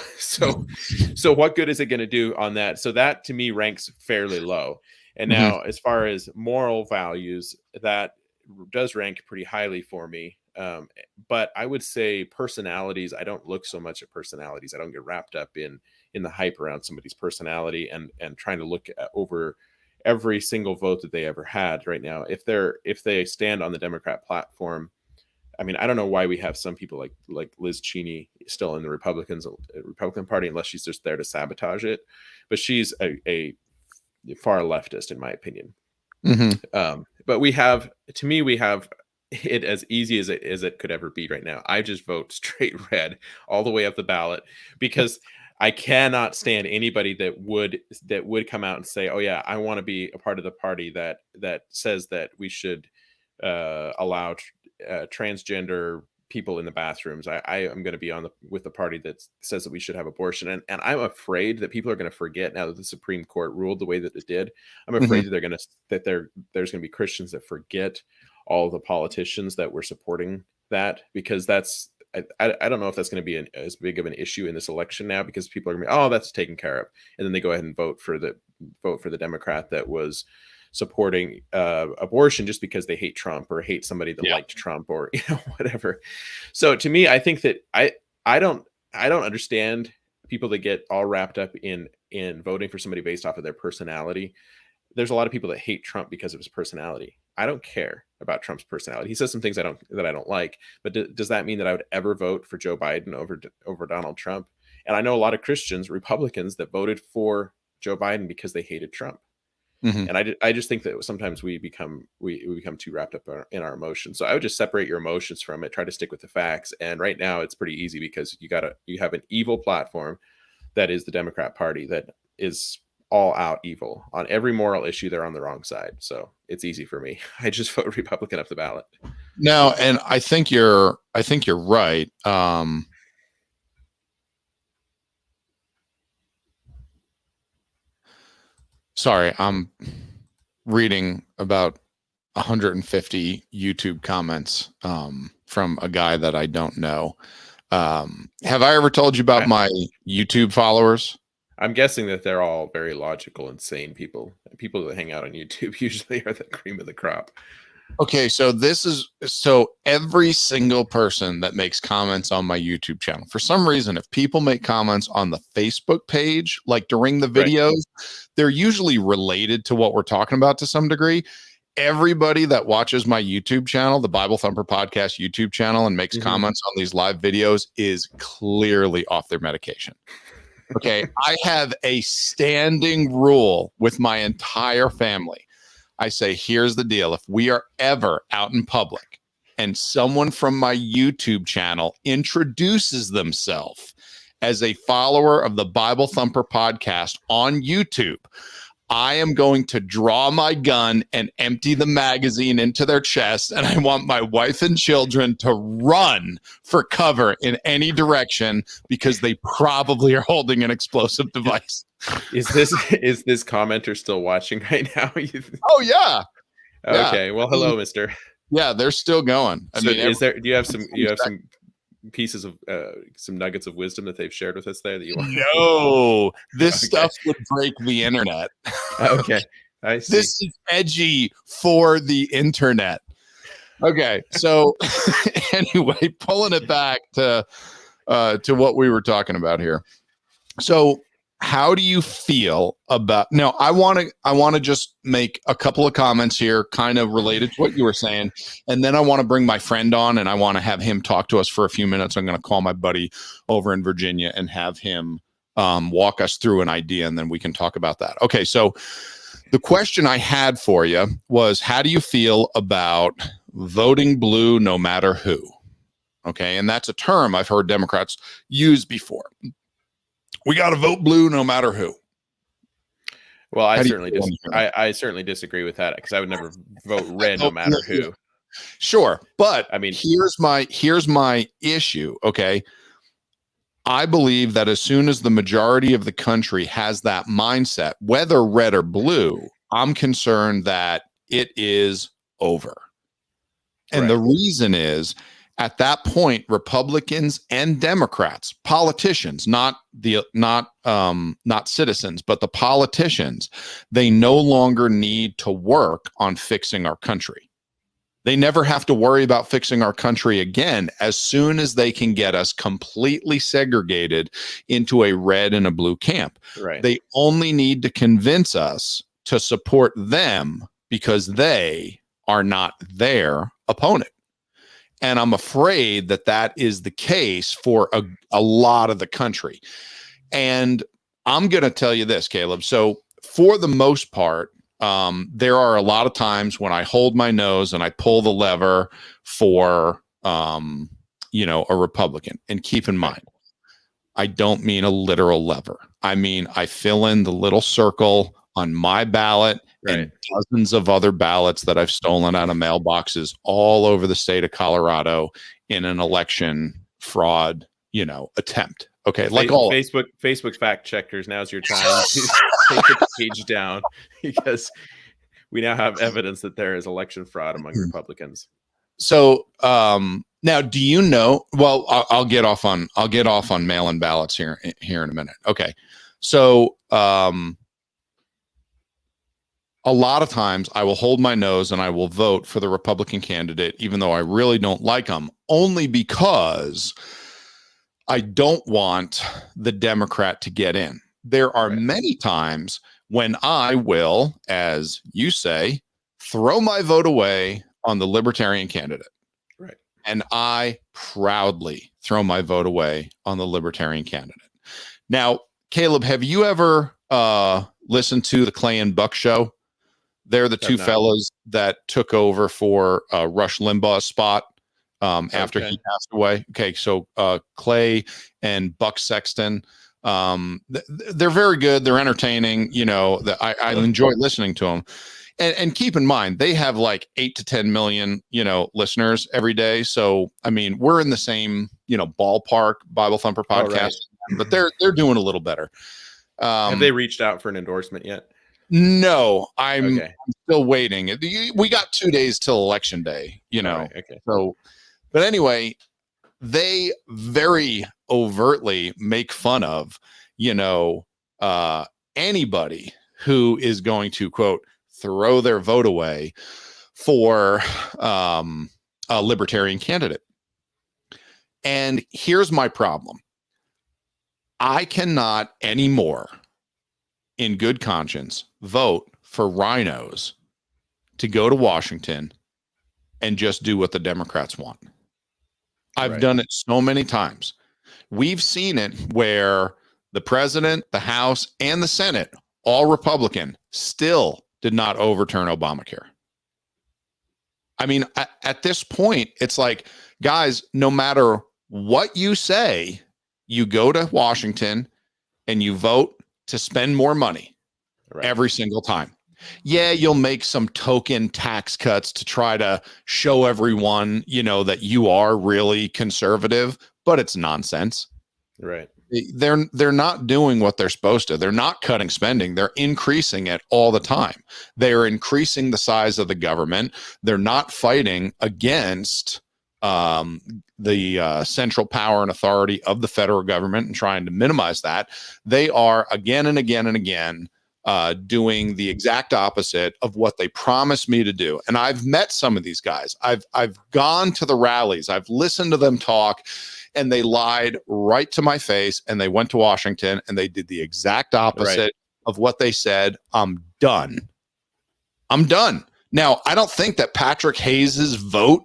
what good is it going to do on that? So that to me ranks fairly low. And now as far as moral values, that does rank pretty highly for me. But I would say personalities, I don't look so much at personalities. I don't get wrapped up in the hype around somebody's personality and trying to look over every single vote that they ever had right now. If they stand on the Democrat platform, I mean, I don't know why we have some people like Liz Cheney still in the Republican Party, unless she's just there to sabotage it. But she's a far leftist, in my opinion. But we have it as easy as it could ever be right now. I just vote straight red all the way up the ballot, because I cannot stand anybody that would come out and say, "Oh yeah, I want to be a part of the party that says that we should allow transgender people in the bathrooms." I am going to be with the party that says that we should have abortion, and I'm afraid that people are going to forget, now that the Supreme Court ruled the way that it did. I'm afraid that there's going to be Christians that forget all the politicians that were supporting that, because I don't know if that's going to be as big of an issue in this election now, because people are going to be, oh, that's taken care of, and then they go ahead and vote for the Democrat that was supporting abortion just because they hate Trump or hate somebody that liked Trump, or whatever. So to me, I think that I don't understand people that get all wrapped up in voting for somebody based off of their personality. There's a lot of people that hate Trump because of his personality. I don't care about Trump's personality. He says some things that I don't like, but does that mean that I would ever vote for Joe Biden over Donald Trump? And I know a lot of Christians, Republicans, that voted for Joe Biden because they hated Trump. And I just think that sometimes we become too wrapped up in our emotions. So I would just separate your emotions from it, try to stick with the facts. And right now it's pretty easy, because you have an evil platform that is the Democrat Party, that is all out evil on every moral issue. They're on the wrong side. So it's easy for me. I just vote Republican up the ballot. No, and I think you're right. Sorry, I'm reading about 150 YouTube comments from a guy that I don't know. Have I ever told you about my YouTube followers? I'm guessing that they're all very logical and sane people. People that hang out on YouTube usually are the cream of the crop. Okay, so every single person that makes comments on my YouTube channel, for some reason, if people make comments on the Facebook page, like during the videos, they're usually related to what we're talking about to some degree. Everybody that watches my YouTube channel, the Bible Thumper Podcast YouTube channel, and makes comments on these live videos is clearly off their medication. Okay, I have a standing rule with my entire family. I say, here's the deal. If we are ever out in public and someone from my YouTube channel introduces themselves as a follower of the Bible Thumper Podcast on YouTube, I am going to draw my gun and empty the magazine into their chest, and I want my wife and children to run for cover in any direction, because they probably are holding an explosive device. Is this commenter still watching right now? Oh yeah. Okay. Well, hello, mister. Yeah, they're still going. Do you have some pieces of some nuggets of wisdom that they've shared with us there that you want? No, this stuff would break the internet. Okay, I see. This is edgy for the internet. Okay, so anyway, pulling it back to what we were talking about here. So how do you feel about, now I want to just make a couple of comments here kind of related to what you were saying, and then I want to bring my friend on and I want to have him talk to us for a few minutes. I'm going to call my buddy over in Virginia and have him walk us through an idea, and then we can talk about that. Okay, so the question I had for you was, how do you feel about voting blue no matter who? Okay, and that's a term I've heard Democrats use before. We got to vote blue no matter who. Well, I certainly disagree with that, because I would never vote red no matter who. Sure, but I mean, here's my issue. Okay, I believe that as soon as the majority of the country has that mindset, whether red or blue, I'm concerned that it is over. And the reason is, at that point, Republicans and Democrats, politicians, not citizens, but the politicians, they no longer need to work on fixing our country. They never have to worry about fixing our country again as soon as they can get us completely segregated into a red and a blue camp. Right. They only need to convince us to support them because they are not their opponent. And I'm afraid that that is the case for a lot of the country. And I'm going to tell you this, Caleb. So for the most part, there are a lot of times when I hold my nose and I pull the lever for, a Republican. And keep in mind, I don't mean a literal lever. I mean, I fill in the little circle on my ballot and dozens of other ballots that I've stolen out of mailboxes all over the state of Colorado in an election fraud, attempt. Okay, like all Facebook fact checkers. Now's your time to take the page down, because we now have evidence that there is election fraud among Republicans. So now, do you know? Well, I'll get off on mail-in ballots here in a minute. Okay, so a lot of times I will hold my nose and I will vote for the Republican candidate, even though I really don't like them, only because I don't want the Democrat to get in. There are many times when I will, as you say, throw my vote away on the Libertarian candidate. Right. And I proudly throw my vote away on the Libertarian candidate. Now, Caleb, have you ever listened to the Clay and Buck show? They're the two fellows that took over for Rush Limbaugh's spot after he passed away. Okay, so Clay and Buck Sexton, they're very good. They're entertaining. I enjoy listening to them. And keep in mind, they have like 8 to 10 million, listeners every day. So, I mean, we're in the same, ballpark, Bible Thumper podcast, but they're doing a little better. Have they reached out for an endorsement yet? No, I'm still waiting. We got 2 days till election day, So, but anyway, they very overtly make fun of, anybody who is going to, quote, throw their vote away for a Libertarian candidate. And here's my problem. I cannot anymore, in good conscience, vote for rhinos to go to Washington and just do what the Democrats want. I've done it so many times. We've seen it where the president, the House, and the Senate, all Republican, still did not overturn Obamacare. I mean, at this point, it's like, guys, no matter what you say, you go to Washington and you vote to spend more money every single time. Yeah, you'll make some token tax cuts to try to show everyone, that you are really conservative, but it's nonsense. Right. They're not doing what they're supposed to. They're not cutting spending. They're increasing it all the time. They're increasing the size of the government. They're not fighting against the central power and authority of the federal government and trying to minimize that. They are again and again and again doing the exact opposite of what they promised me to do. And I've met some of these guys. I've gone to the rallies. I've listened to them talk, and they lied right to my face, and they went to Washington and they did the exact opposite of what they said. I'm done. Now, I don't think that Patrick Hayes's vote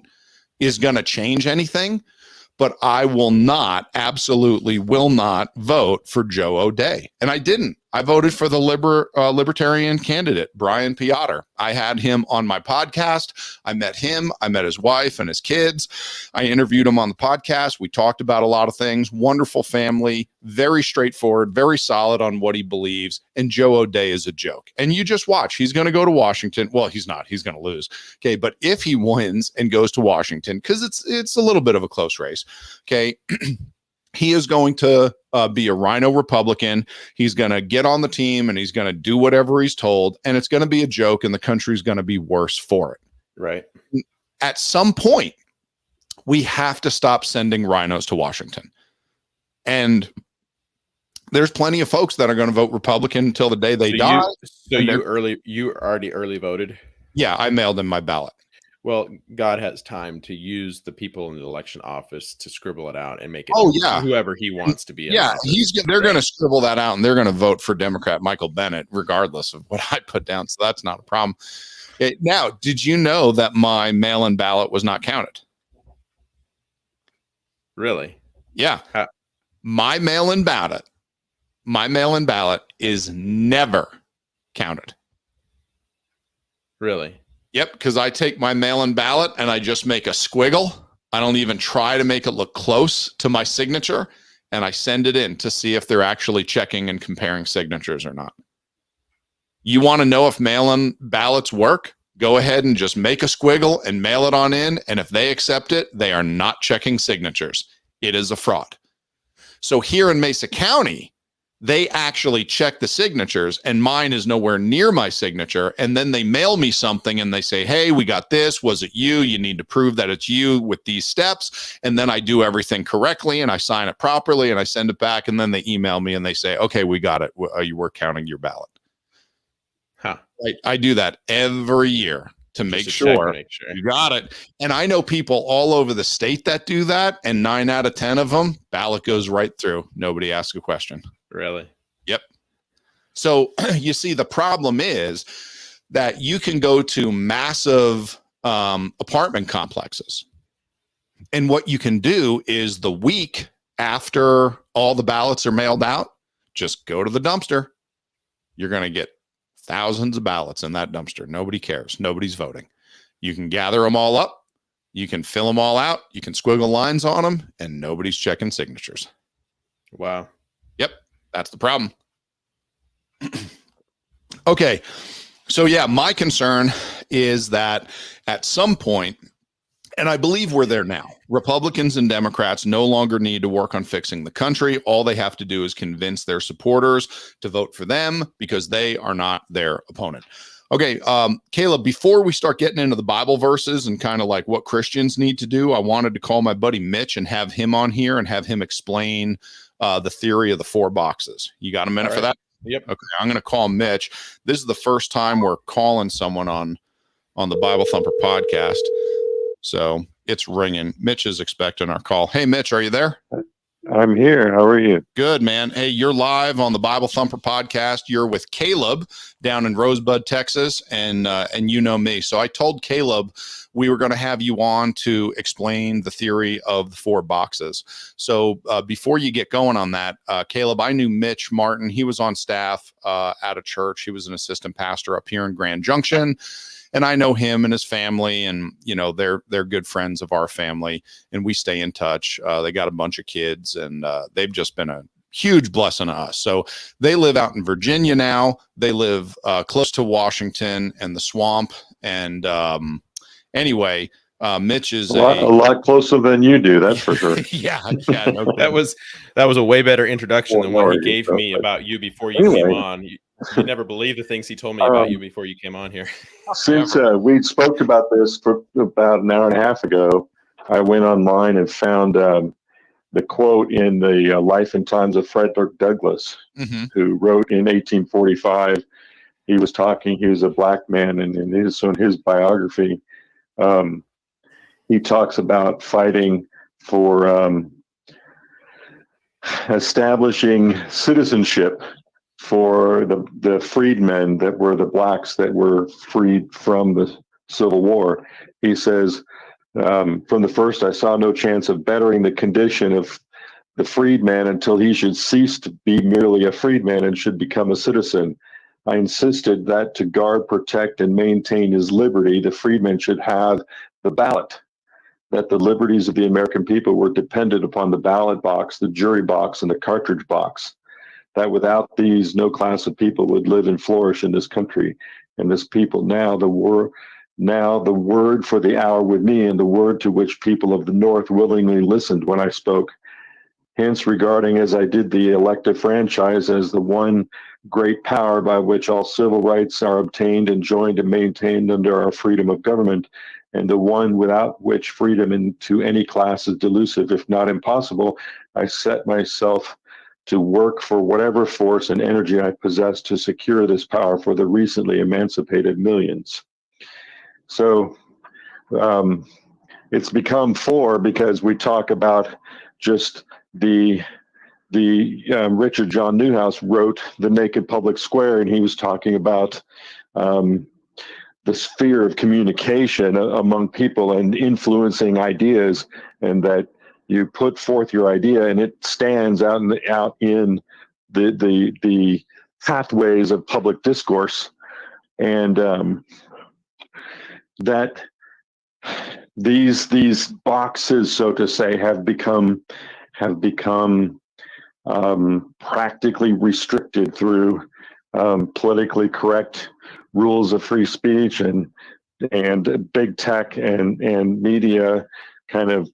is going to change anything, but I absolutely will not vote for Joe O'Dea. And I didn't. I voted for the Libertarian candidate, Brian Piotr. I had him on my podcast. I met him. I met his wife and his kids. I interviewed him on the podcast. We talked about a lot of things. Wonderful family, very straightforward, very solid on what he believes. And Joe O'Dea is a joke. And you just watch. He's going to go to Washington. Well, he's not. He's going to lose. Okay, but if he wins and goes to Washington, because it's a little bit of a close race, okay, he is going to be a rhino Republican. He's going to get on the team and he's going to do whatever he's told. And it's going to be a joke, and the country's going to be worse for it. Right. At some point, we have to stop sending rhinos to Washington. And there's plenty of folks that are going to vote Republican until the day they die. You already early voted? Yeah, I mailed in my ballot. Well, God has time to use the people in the election office to scribble it out and make it whoever he wants to be. Yeah, they're going to scribble that out, and they're going to vote for Democrat Michael Bennet, regardless of what I put down. So that's not a problem. Now, did you know that my mail-in ballot was not counted? Really? Yeah. How? My mail-in ballot is never counted. Really? Yep, because I take my mail-in ballot and I just make a squiggle. I don't even try to make it look close to my signature, and I send it in to see if they're actually checking and comparing signatures or not. You want to know if mail-in ballots work? Go ahead and just make a squiggle and mail it on in, and if they accept it, they are not checking signatures. It is a fraud. So here in Mesa County, they actually check the signatures, and mine is nowhere near my signature. And then they mail me something and they say, hey, we got this. Was it you? You need to prove that it's you with these steps. And then I do everything correctly and I sign it properly and I send it back. And then they email me and they say, okay, we got it. You were counting your ballot. Huh. I do that every year to make sure you got it. And I know people all over the state that do that. And 9 out of 10 of them, ballot goes right through. Nobody asks a question. Really? Yep. So you see, the problem is that you can go to massive apartment complexes. And what you can do is the week after all the ballots are mailed out, just go to the dumpster. You're going to get thousands of ballots in that dumpster. Nobody cares. Nobody's voting. You can gather them all up. You can fill them all out. You can squiggle lines on them, and nobody's checking signatures. Wow. Yep. That's the problem. Okay. So yeah, my concern is that at some point, and I believe we're there now, Republicans and Democrats no longer need to work on fixing the country. All they have to do is convince their supporters to vote for them because they are not their opponent. Okay, Caleb, before we start getting into the Bible verses and kind of like what Christians need to do, I wanted to call my buddy Mitch and have him on here and have him explain the theory of the 4 boxes. You got a minute for that? Yep. Okay, I'm going to call Mitch. This is the first time we're calling someone on the Bible Thumper podcast. So it's ringing. Mitch is expecting our call. Hey, Mitch, are you there? I'm here. How are you? Good, man. Hey, you're live on the Bible Thumper podcast. You're with Caleb down in Rosebud, Texas, and you know me. So I told Caleb we were going to have you on to explain the theory of the 4 boxes. So before you get going on that, Caleb, I knew Mitch Martin. He was on staff at a church. He was an assistant pastor up here in Grand Junction. And I know him and his family, and you know they're good friends of our family, and we stay in touch. They got a bunch of kids, and they've just been a huge blessing to us. So they live out in Virginia now. They live close to Washington and the swamp. And anyway, Mitch is a lot closer than you do. That's for sure. Yeah. No, that was a way better introduction than what he gave me about you before you came on. You never believed the things he told me about you before you came on here. Since we spoke about this for about an hour and a half ago, I went online and found the quote in the Life and Times of Frederick Douglass, who wrote in 1845. He was a black man, and in his biography, he talks about fighting for establishing citizenship for the freedmen that were the blacks that were freed from the Civil War. He says, from the first, I saw no chance of bettering the condition of the freedman until he should cease to be merely a freedman and should become a citizen. I insisted that to guard, protect, and maintain his liberty, the freedman should have the ballot, that the liberties of the American people were dependent upon the ballot box, the jury box, and the cartridge box, that without these, no class of people would live and flourish in this country. And this people now the word for the hour with me, and the word to which people of the North willingly listened when I spoke. Hence, regarding as I did the elective franchise as the one great power by which all civil rights are obtained, enjoined, and maintained under our freedom of government, and the one without which freedom into any class is delusive, if not impossible, I set myself to work for whatever force and energy I possess to secure this power for the recently emancipated millions. So it's become 4 because we talk about just the Richard John Newhouse wrote The Naked Public Square, and he was talking about the sphere of communication among people and influencing ideas, and that You put forth your idea, and it stands out in the pathways of public discourse, and that these boxes, so to say, have become practically restricted through politically correct rules of free speech and big tech and media kind of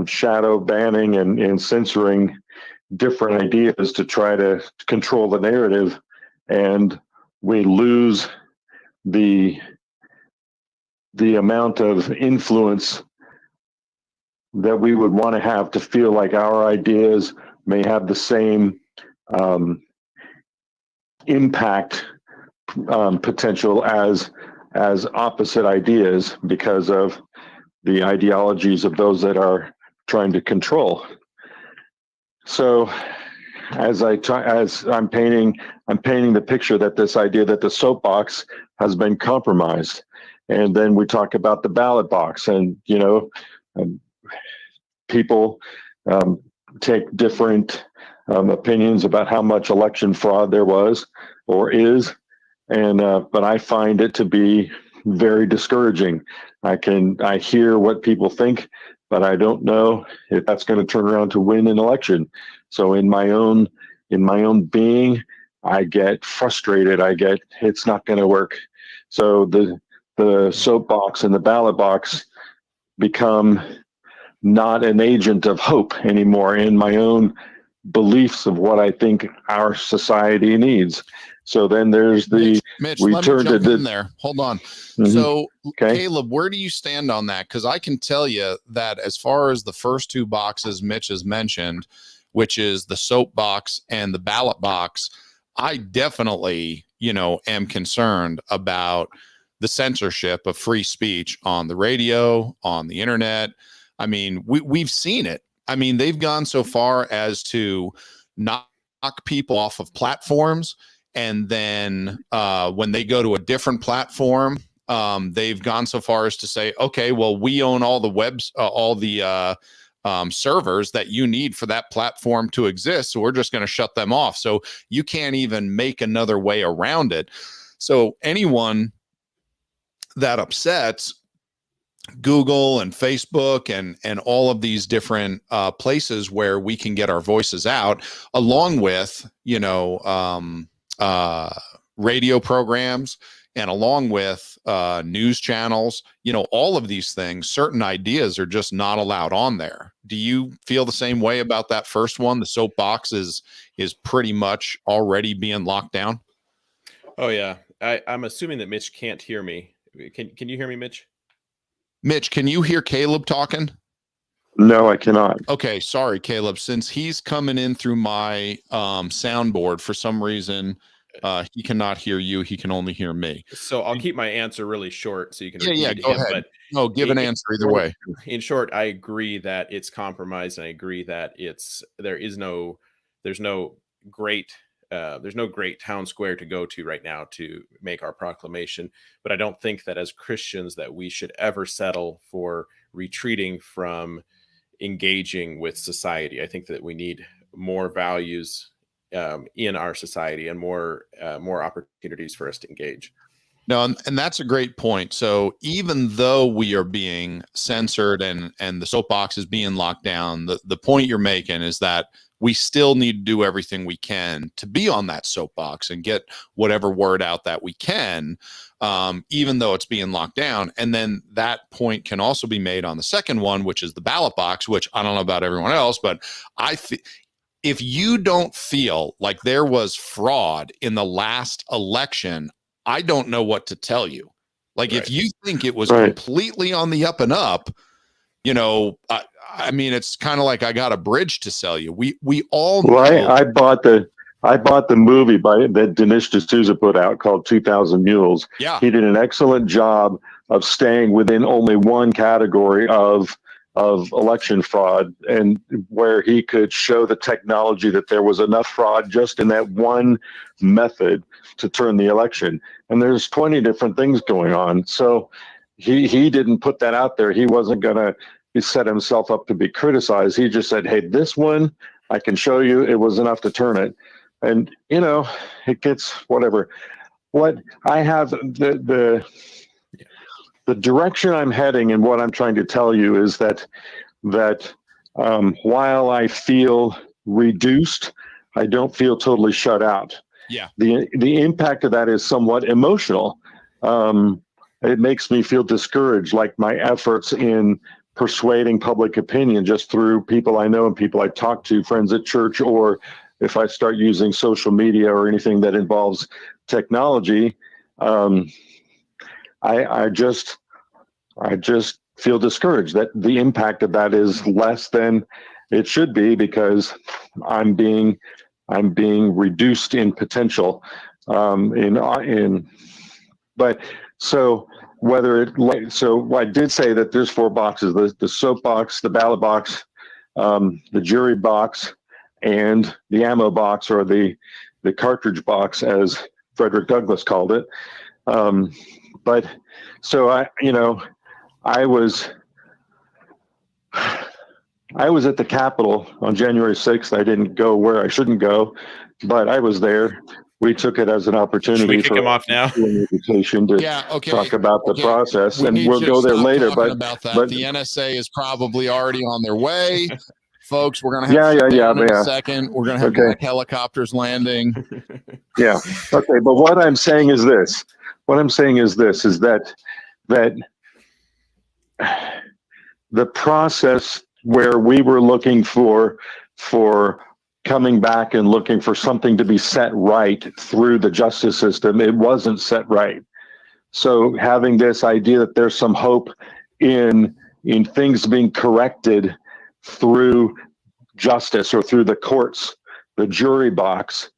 shadow banning and censoring different ideas to try to control the narrative, and we lose the amount of influence that we would want to have to feel like our ideas may have the same impact potential as opposite ideas because of the ideologies of those that are trying to control. So as I'm painting the picture that this idea that the soapbox has been compromised, and then we talk about the ballot box, and people take different opinions about how much election fraud there was or is, and but I find it to be very discouraging. I hear what people think, but I don't know if that's going to turn around to win an election. So in my own being, I get frustrated. It's not going to work. So the soapbox and the ballot box become not an agent of hope anymore in my own beliefs of what I think our society needs. So then there's the Mitch, we let me turn jump to in there. Hold on. Mhm. So Okay. Caleb, where do you stand on that? Because I can tell you that as far as the first two boxes Mitch has mentioned, which is the soapbox and the ballot box, I definitely, am concerned about the censorship of free speech on the radio, on the internet. I mean, we've seen it. I mean, they've gone so far as to knock people off of platforms. And then when they go to a different platform, they've gone so far as to say, okay, well, we own all the servers that you need for that platform to exist. So we're just going to shut them off. So you can't even make another way around it. So anyone that upsets Google and Facebook and all of these different places where we can get our voices out, along with, radio programs, and along with news channels, all of these things, certain ideas are just not allowed on there. Do you feel the same way about that first one? The soapbox is pretty much already being locked down. Oh yeah. I'm assuming that Mitch can't hear me. Can you hear me, Mitch? Mitch, can you hear Caleb talking? No, I cannot. Okay, sorry, Caleb. Since he's coming in through my soundboard, for some reason, he cannot hear you. He can only hear me. So I'll keep my answer really short so you can Yeah, repeat go him. ahead. But No, give an answer either way. In short, I agree that it's compromised, and I agree that there's no great town square to go to right now to make our proclamation. But I don't think that as Christians that we should ever settle for retreating from engaging with society. I think that we need more values in our society and more opportunities for us to engage. No, and that's a great point. So even though we are being censored and the soapbox is being locked down, the point you're making is that we still need to do everything we can to be on that soapbox and get whatever word out that we can, even though it's being locked down. And then that point can also be made on the second one, which is the ballot box, which I don't know about everyone else, but if you don't feel like there was fraud in the last election, I don't know what to tell you. Like, right. If you think it was completely on the up and up, I mean, it's kind of like I got a bridge to sell you. We all know. I bought the movie that Dinesh D'Souza put out called 2000 Mules. Yeah. He did an excellent job of staying within only one category of election fraud, and where he could show the technology that there was enough fraud just in that one method to turn the election. And there's 20 different things going on. So he didn't put that out there. He wasn't going to set himself up to be criticized. He just said, "Hey, this one I can show you. It was enough to turn it." And it gets whatever. What I have the direction I'm heading and what I'm trying to tell you is that while I feel reduced, I don't feel totally shut out. Yeah. The impact of that is somewhat emotional. It makes me feel discouraged, like my efforts in persuading public opinion just through people I know and people I talk to, friends at church, or if I start using social media or anything that involves technology, I just feel discouraged that the impact of that is less than it should be because I'm being reduced in potential. But so I did say that there's 4 boxes: the soap box, the ballot box, the jury box, and the ammo box, or the cartridge box, as Frederick Douglass called it. But so I was at the Capitol on January 6th. I didn't go where I shouldn't go, but I was there. We took it as an opportunity. Should we kick him off now? Invitation to talk about the process, and we'll go there later. But the NSA is probably already on their way. Folks, we're going to have in a second. We're going to have black helicopters landing. Yeah. Okay. But what I'm saying is this. Is that the process where we were looking for coming back and looking for something to be set right through the justice system, it wasn't set right. So having this idea that there's some hope in things being corrected through justice or through the courts, the jury box,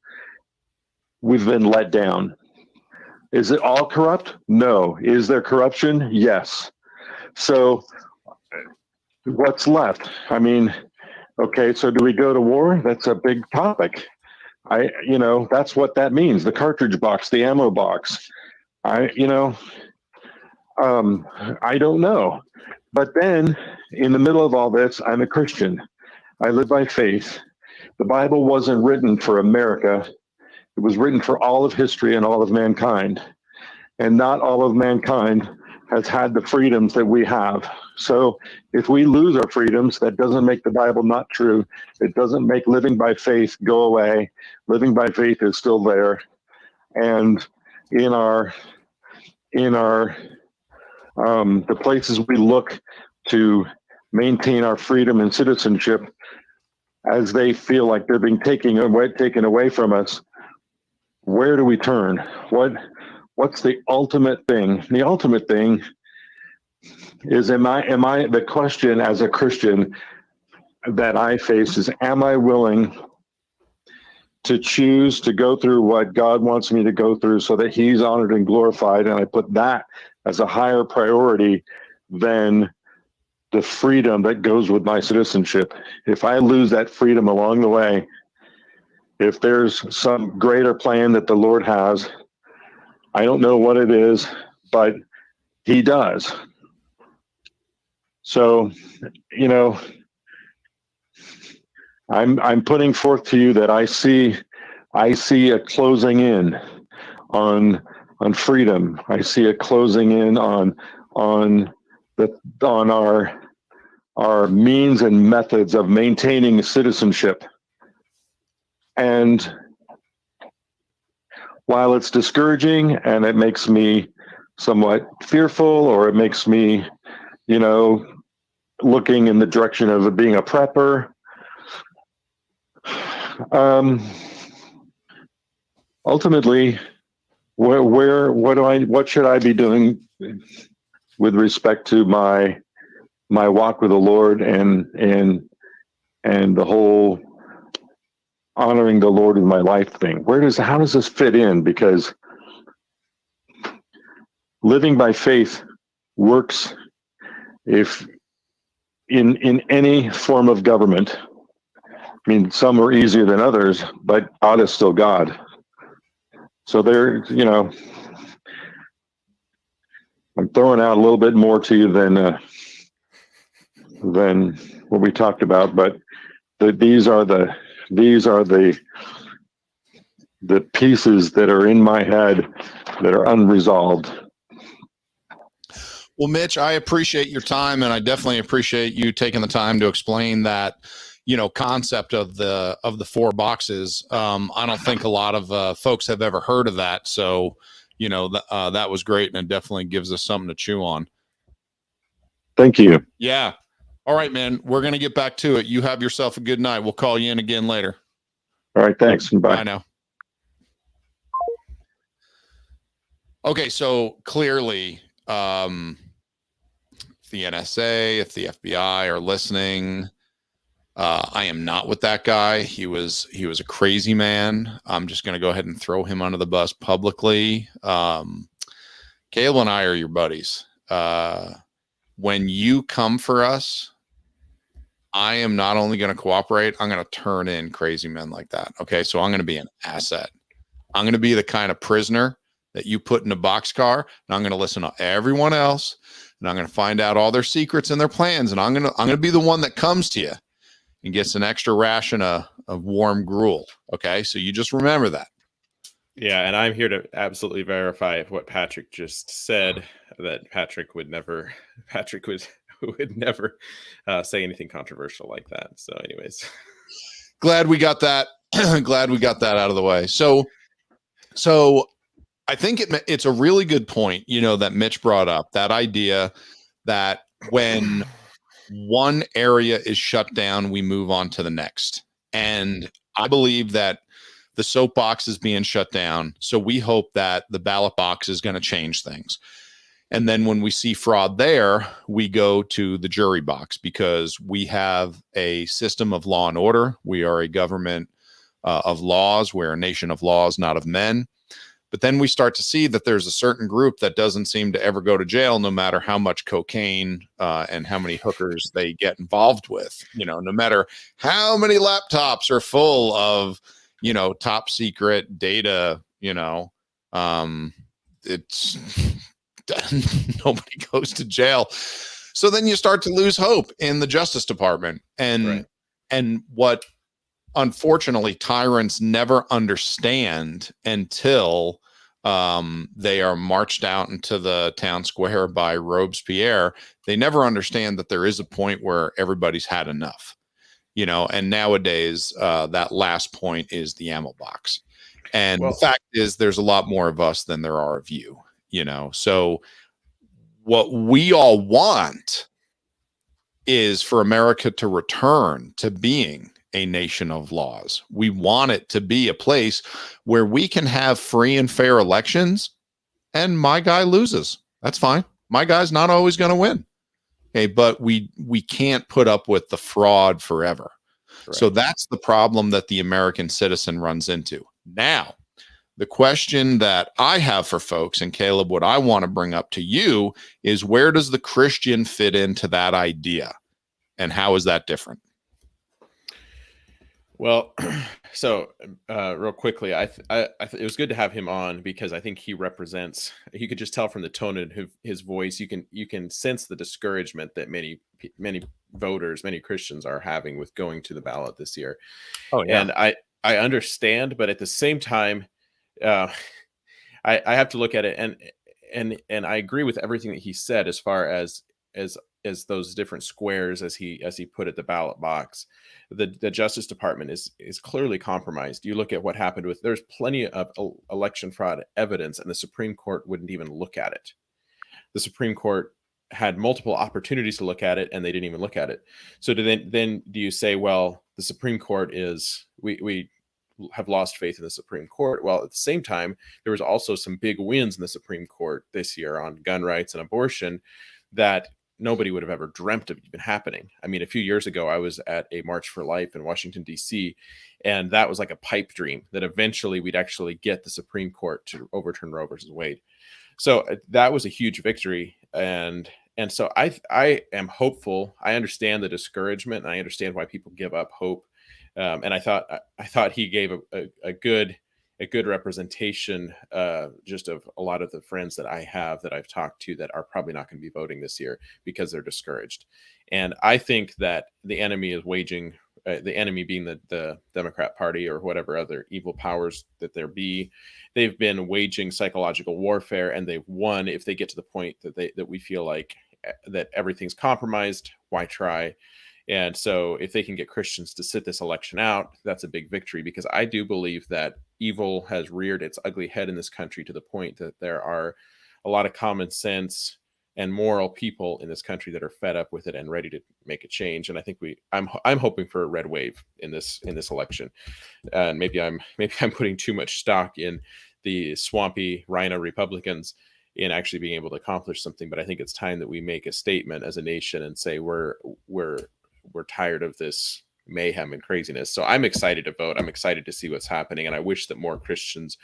we've been let down. Is it all corrupt? No. Is there corruption? Yes. So what's left? I mean, okay, so do we go to war? That's a big topic. That's what that means. The cartridge box, the ammo box. I don't know. But then in the middle of all this, I'm a Christian. I live by faith. The Bible wasn't written for America. It was written for all of history and all of mankind. And not all of mankind has had the freedoms that we have. So if we lose our freedoms, that doesn't make the Bible not true. It doesn't make living by faith go away. Living by faith is still there. And in our the places we look to maintain our freedom and citizenship, as they feel like they're being taken away from us, where do we turn? What's the ultimate thing? The ultimate thing is, the question as a Christian that I face is, am I willing to choose to go through what God wants me to go through so that He's honored and glorified? And I put that as a higher priority than the freedom that goes with my citizenship. If I lose that freedom along the way, if there's some greater plan that the Lord has, I don't know what it is, but He does. So, I'm putting forth to you that I see a closing in on freedom. I see a closing in on our means and methods of maintaining citizenship. And while it's discouraging and it makes me somewhat fearful, or it makes me, looking in the direction of being a prepper, ultimately, what should I be doing with respect to my walk with the Lord and the whole honoring the Lord with my life thing? How does this fit in? Because living by faith works if in any form of government. I mean, some are easier than others, but God is still God. So I'm throwing out a little bit more to you than than what we talked about, but these are the pieces that are in my head that are unresolved. Well, Mitch, I appreciate your time, and I definitely appreciate you taking the time to explain that, concept of the 4 boxes. I don't think a lot of folks have ever heard of that. So, that was great, and it definitely gives us something to chew on. Thank you. Yeah. All right, man. We're going to get back to it. You have yourself a good night. We'll call you in again later. All right. Thanks. Bye. Bye now. Okay. So clearly, if the NSA, if the FBI are listening, I am not with that guy. He was a crazy man. I'm just going to go ahead and throw him under the bus publicly. Caleb and I are your buddies. When you come for us, I am not only going to cooperate, I'm going to turn in crazy men like that. Okay. So I'm going to be an asset. I'm going to be the kind of prisoner that you put in a boxcar, and I'm going to listen to everyone else, and I'm going to find out all their secrets and their plans. And I'm going to be the one that comes to you and gets an extra ration of warm gruel. Okay. So you just remember that. Yeah. And I'm here to absolutely verify what Patrick just said, that Patrick would never say anything controversial like that. So anyways, glad we got that. Glad we got that out of the way. So I think it's a really good point, that Mitch brought up, that idea that when one area is shut down, we move on to the next. And I believe that the soapbox is being shut down. So we hope that the ballot box is going to change things. And then when we see fraud there, we go to the jury box, because we have a system of law and order. We are a government of laws. We're a nation of laws, not of men. But then we start to see that there's a certain group that doesn't seem to ever go to jail, no matter how much cocaine and how many hookers they get involved with. No matter how many laptops are full of, top secret data, it's nobody goes to jail. So then you start to lose hope in the Justice Department. And what unfortunately tyrants never understand until they are marched out into the town square by Robespierre. They never understand that there is a point where everybody's had enough, and nowadays that last point is the ammo box. And the fact is, there's a lot more of us than there are of you, so what we all want is for America to return to being a nation of laws. We want it to be a place where we can have free and fair elections, and my guy loses. That's fine. My guy's not always going to win. Okay, but we can't put up with the fraud forever. Right. So that's the problem that the American citizen runs into. Now, the question that I have for folks, and Caleb, what I want to bring up to you is, where does the Christian fit into that idea? And how is that different? Well, so real quickly, it was good to have him on, because I think he represents. You could just tell from the tone of his voice. You can sense the discouragement that many voters, many Christians are having with going to the ballot this year. Oh yeah, and I understand, but at the same time, I have to look at it, and I agree with everything that he said as far as those different squares, as he put it, the ballot box. The Justice Department is clearly compromised. You look at what happened there's plenty of election fraud evidence, and the Supreme Court wouldn't even look at it. The Supreme Court had multiple opportunities to look at it, and they didn't even look at it. So then do you say, well, the Supreme Court we have lost faith in the Supreme Court? Well, at the same time, there was also some big wins in the Supreme Court this year on gun rights and abortion that nobody would have ever dreamt of even happening. I mean, a few years ago, I was at a March for Life in Washington, D.C., and that was like a pipe dream that eventually we'd actually get the Supreme Court to overturn Roe versus Wade. So that was a huge victory. And so I am hopeful. I understand the discouragement, and I understand why people give up hope. And I thought he gave a good a good representation just of a lot of the friends that I have that I've talked to that are probably not going to be voting this year because they're discouraged. And I think that the enemy is waging, the enemy being the Democrat Party or whatever other evil powers that there be, they've been waging psychological warfare, and they've won. If they get to the point that we feel like that everything's compromised, why try? And so if they can get Christians to sit this election out, that's a big victory, because I do believe that evil has reared its ugly head in this country to the point that there are a lot of common sense and moral people in this country that are fed up with it and ready to make a change. And I think I'm hoping for a red wave in this election. And maybe I'm putting too much stock in the swampy rhino Republicans in actually being able to accomplish something. But I think it's time that we make a statement as a nation and say we're tired of this mayhem and craziness. So I'm excited to vote. I'm excited to see what's happening, and I wish that more Christians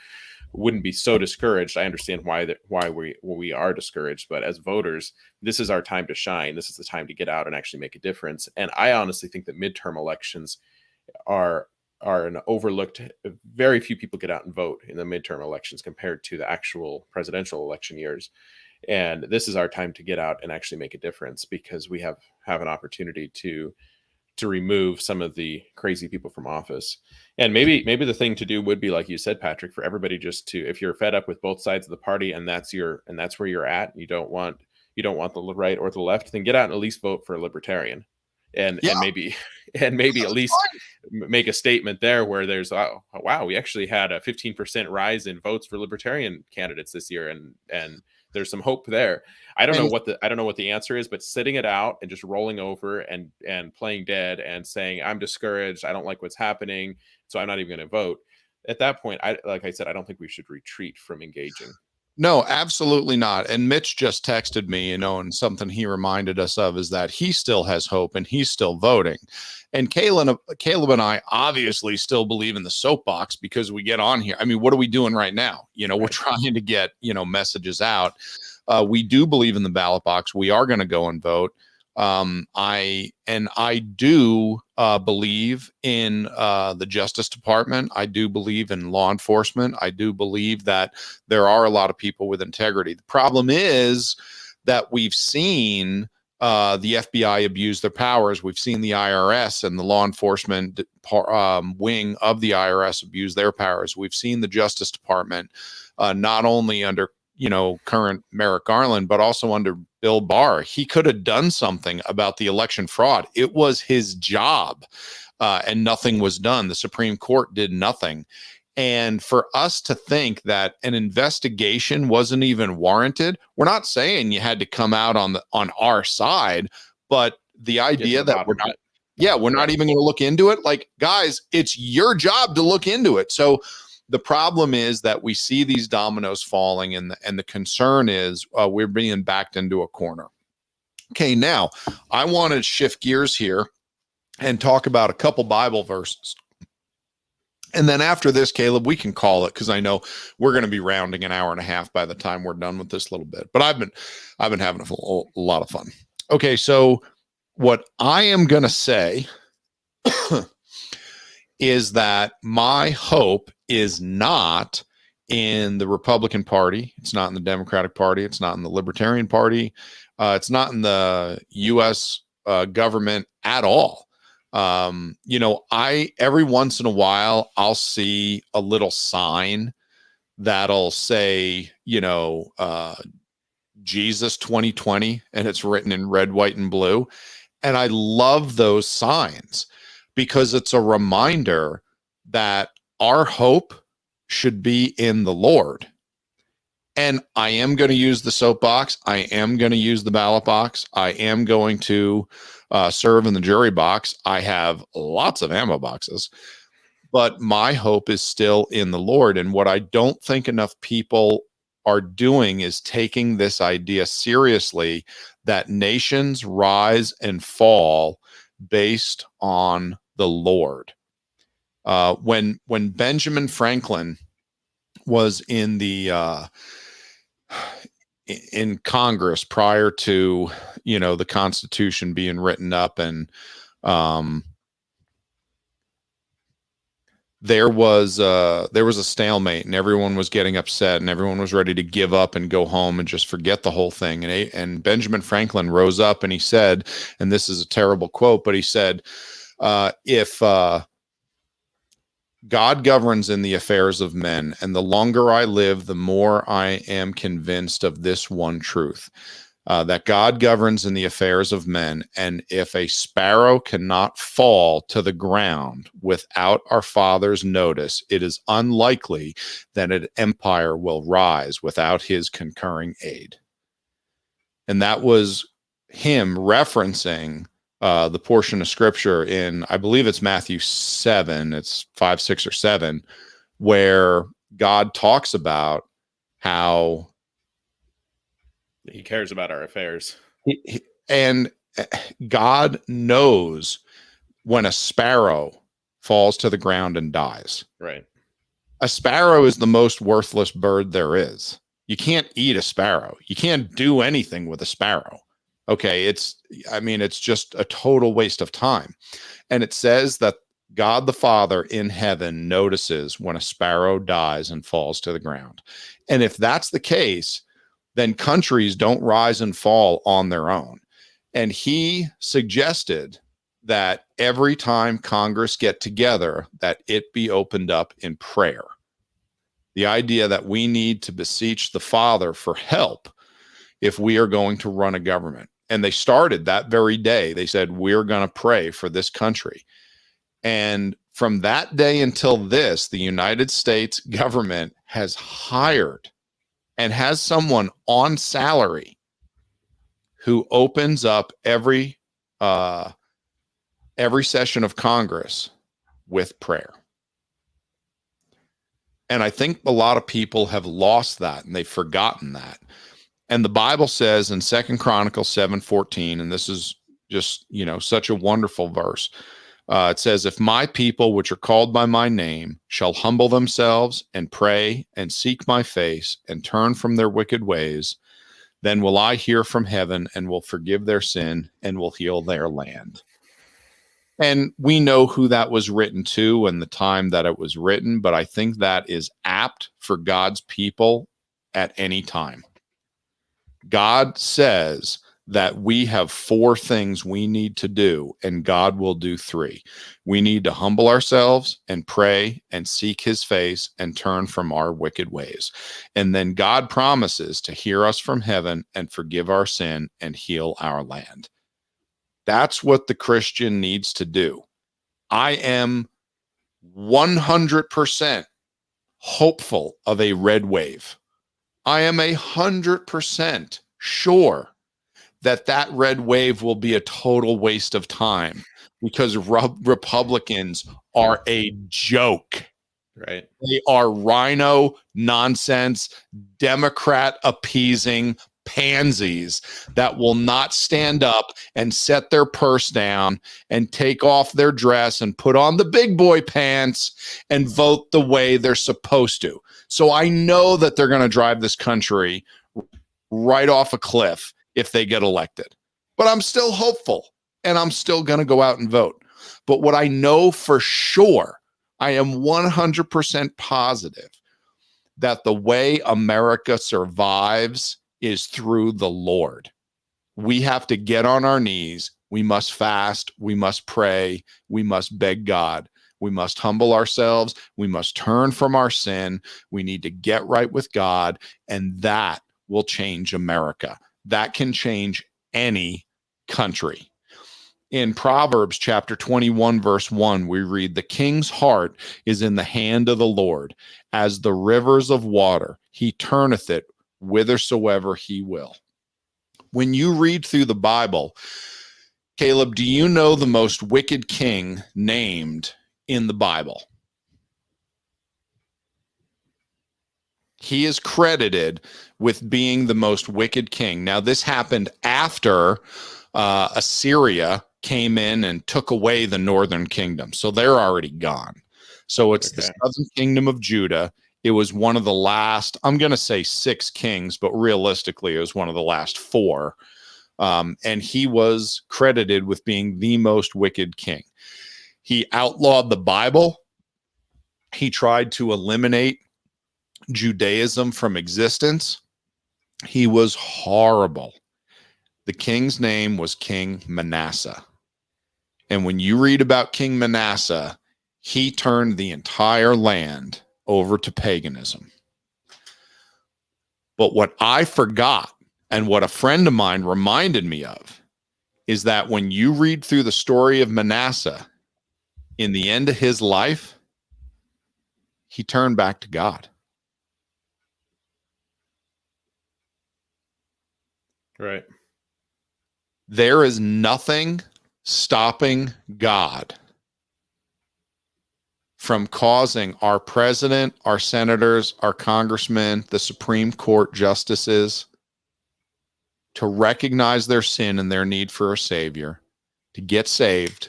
wouldn't be so discouraged. I understand why we are discouraged, but as voters, this is our time to shine. This is the time to get out and actually make a difference. And I honestly think that midterm elections are an overlooked. Very few people get out and vote in the midterm elections compared to the actual presidential election years. And this is our time to get out and actually make a difference, because we have an opportunity to remove some of the crazy people from office. And maybe the thing to do would be, like you said, Patrick, for everybody just to, if you're fed up with both sides of the party and that's where you're at, and you don't want the right or the left, then get out and at least vote for a libertarian. And maybe at least make a statement there where there's, oh wow, we actually had a 15% rise in votes for libertarian candidates this year, and there's some hope there. I don't know what the answer is, but sitting it out and just rolling over and playing dead and saying, I'm discouraged, I don't like what's happening, so I'm not even going to vote. At that point, like I said, I don't think we should retreat from engaging. No, absolutely not. And Mitch just texted me, and something he reminded us of is that he still has hope and he's still voting. And Caleb and I obviously still believe in the soapbox, because we get on here. I mean, what are we doing right now? We're trying to get, messages out. We do believe in the ballot box. We are going to go and vote. I do believe in the Justice Department. I do believe in law enforcement. I do believe that there are a lot of people with integrity. The problem is that we've seen the FBI abuse their powers. We've seen the IRS and the law enforcement wing of the IRS abuse their powers. We've seen the Justice Department not only under current Merrick Garland, but also under Bill Barr. He could have done something about the election fraud. It was his job, and nothing was done. The Supreme Court did nothing. And for us to think that an investigation wasn't even warranted, we're not saying you had to come out on our side, but the idea that we're not even going to look into it. Like, guys, it's your job to look into it. So the problem is that we see these dominoes falling, and the concern is we're being backed into a corner. Okay, now I want to shift gears here and talk about a couple Bible verses. And then after this, Caleb, we can call it, because I know we're going to be rounding an hour and a half by the time we're done with this little bit. But I've been having a lot of fun. Okay, so what I am going to say is that my hope is not in the Republican Party. It's not in the Democratic Party. It's not in the Libertarian Party. It's not in the U.S. Government at all. Every once in a while, I'll see a little sign that'll say, Jesus 2020, and it's written in red, white, and blue. And I love those signs, because it's a reminder that our hope should be in the Lord. And I am going to use the soapbox. I am going to use the ballot box. I am going to serve in the jury box. I have lots of ammo boxes, but my hope is still in the Lord. And what I don't think enough people are doing is taking this idea seriously, that nations rise and fall based on the Lord. When Benjamin Franklin was in Congress prior to the Constitution being written up, and there was a stalemate, and everyone was getting upset, and everyone was ready to give up and go home and just forget the whole thing. And Benjamin Franklin rose up and he said, and this is a terrible quote, but he said, if God governs in the affairs of men, and the longer I live, the more I am convinced of this one truth, that God governs in the affairs of men, and if a sparrow cannot fall to the ground without our Father's notice, it is unlikely that an empire will rise without his concurring aid. And that was him referencing the portion of scripture in, I believe it's Matthew 7, it's 5, 6, or 7, where God talks about how he cares about our affairs. And God knows when a sparrow falls to the ground and dies. Right. A sparrow is the most worthless bird there is. You can't eat a sparrow. You can't do anything with a sparrow. Okay, it's just a total waste of time. And it says that God the Father in heaven notices when a sparrow dies and falls to the ground. And if that's the case, then countries don't rise and fall on their own. And he suggested that every time Congress get together, that it be opened up in prayer. The idea that we need to beseech the Father for help if we are going to run a government. And they started that very day. They said, we're going to pray for this country. And from that day until this, the United States government has hired and has someone on salary who opens up every session of Congress with prayer. And I think a lot of people have lost that and they've forgotten that. And the Bible says in 2 Chronicles 7:14, and this is just, such a wonderful verse. It says, if my people, which are called by my name, shall humble themselves and pray and seek my face and turn from their wicked ways, then will I hear from heaven and will forgive their sin and will heal their land. And we know who that was written to and the time that it was written, but I think that is apt for God's people at any time. God says that we have 4 things we need to do, and God will do 3. We need to humble ourselves and pray and seek his face and turn from our wicked ways. And then God promises to hear us from heaven and forgive our sin and heal our land. That's what the Christian needs to do. I am 100% hopeful of a red wave. I am 100% sure that red wave will be a total waste of time because Republicans are a joke. Right. They are rhino nonsense, Democrat appeasing pansies that will not stand up and set their purse down and take off their dress and put on the big boy pants and vote the way they're supposed to. So I know that they're going to drive this country right off a cliff if they get elected. But I'm still hopeful, and I'm still going to go out and vote. But what I know for sure, I am 100% positive that the way America survives is through the Lord. We have to get on our knees. We must fast. We must pray. We must beg God. We must humble ourselves. We must turn from our sin. We need to get right with God, and that will change America. That can change any country. In Proverbs chapter 21, verse 1, we read, the king's heart is in the hand of the Lord, as the rivers of water. He turneth it whithersoever he will. When you read through the Bible, Caleb, do you know the most wicked king named in the Bible? He is credited with being the most wicked king. Now, this happened after Assyria came in and took away the northern kingdom. So they're already gone. So it's the southern kingdom of Judah. It was one of the last, I'm going to say 6 kings, but realistically, it was one of the last 4. And he was credited with being the most wicked king. He outlawed the Bible. He tried to eliminate Judaism from existence. He was horrible. The king's name was King Manasseh. And when you read about King Manasseh, he turned the entire land over to paganism. But what I forgot, and what a friend of mine reminded me of, is that when you read through the story of Manasseh, in the end of his life, he turned back to God. Right. There is nothing stopping God from causing our president, our senators, our congressmen, the Supreme Court justices to recognize their sin and their need for a savior, to get saved,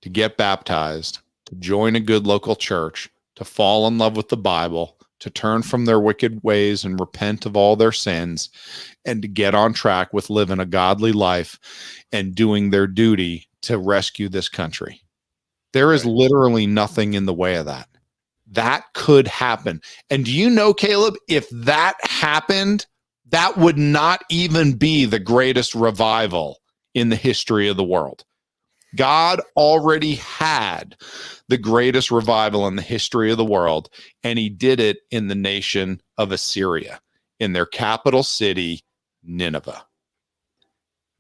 to get baptized, to join a good local church, to fall in love with the Bible, to turn from their wicked ways and repent of all their sins, and to get on track with living a godly life and doing their duty to rescue this country. There is literally nothing in the way of that. That could happen. And do you know, Caleb, if that happened, that would not even be the greatest revival in the history of the world. God already had the greatest revival in the history of the world, and he did it in the nation of Assyria, in their capital city, Nineveh.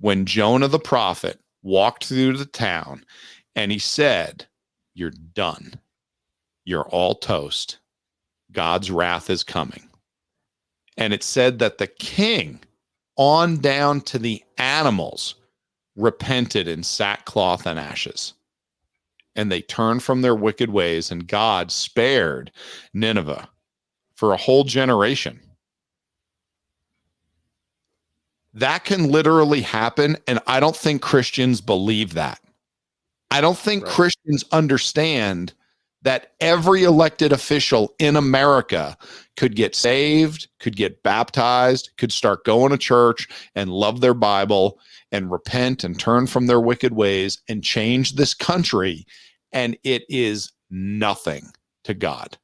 When Jonah the prophet walked through the town and he said, "You're done. You're all toast. God's wrath is coming." And it said that the king, on down to the animals, repented in sackcloth and ashes. And they turned from their wicked ways, and God spared Nineveh for a whole generation. That can literally happen, and I don't think Christians believe that. I don't think Christians understand that every elected official in America could get saved, could get baptized, could start going to church and love their Bible and repent and turn from their wicked ways and change this country, and it is nothing to God.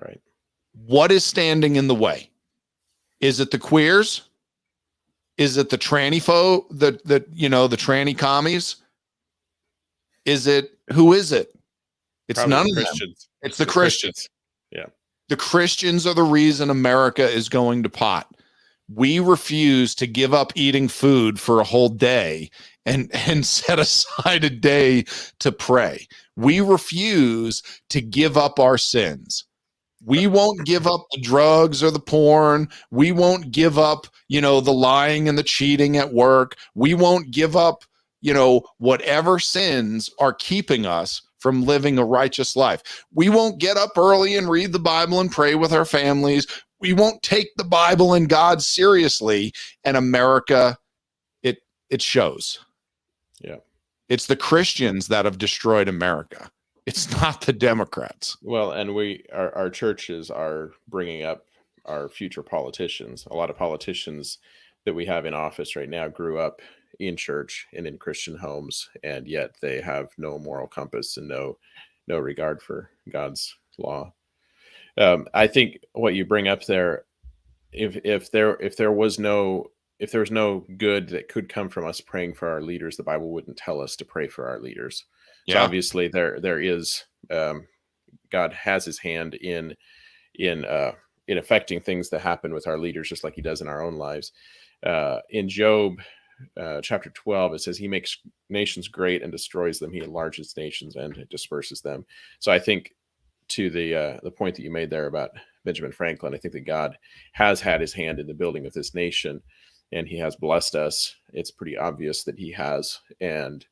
Right. What is standing in the way? Is it the queers? Is it the tranny the tranny commies? Is it, who is it? It's Probably none the of them. Christians. It's the Christians. Yeah. The Christians are the reason America is going to pot. We refuse to give up eating food for a whole day and set aside a day to pray. We refuse to give up our sins. We won't give up the drugs or the porn. We won't give up, the lying and the cheating at work. We won't give up, whatever sins are keeping us from living a righteous life. We won't get up early and read the Bible and pray with our families. We won't take the Bible and God seriously. And America, it shows. Yeah. It's the Christians that have destroyed America. It's not the Democrats. Well, and our churches are bringing up our future politicians. A lot of politicians that we have in office right now grew up in church and in Christian homes, and yet they have no moral compass and no regard for God's law. I think what you bring up there, if there was no good that could come from us praying for our leaders, the Bible wouldn't tell us to pray for our leaders. Yeah. So obviously there is God has his hand in affecting things that happen with our leaders, just like he does in our own lives. In Job chapter 12, it says he makes nations great and destroys them. He enlarges nations and disperses them. So I think to the point that you made there about Benjamin Franklin, I think that God has had his hand in the building of this nation, and he has blessed us. It's pretty obvious that he has. And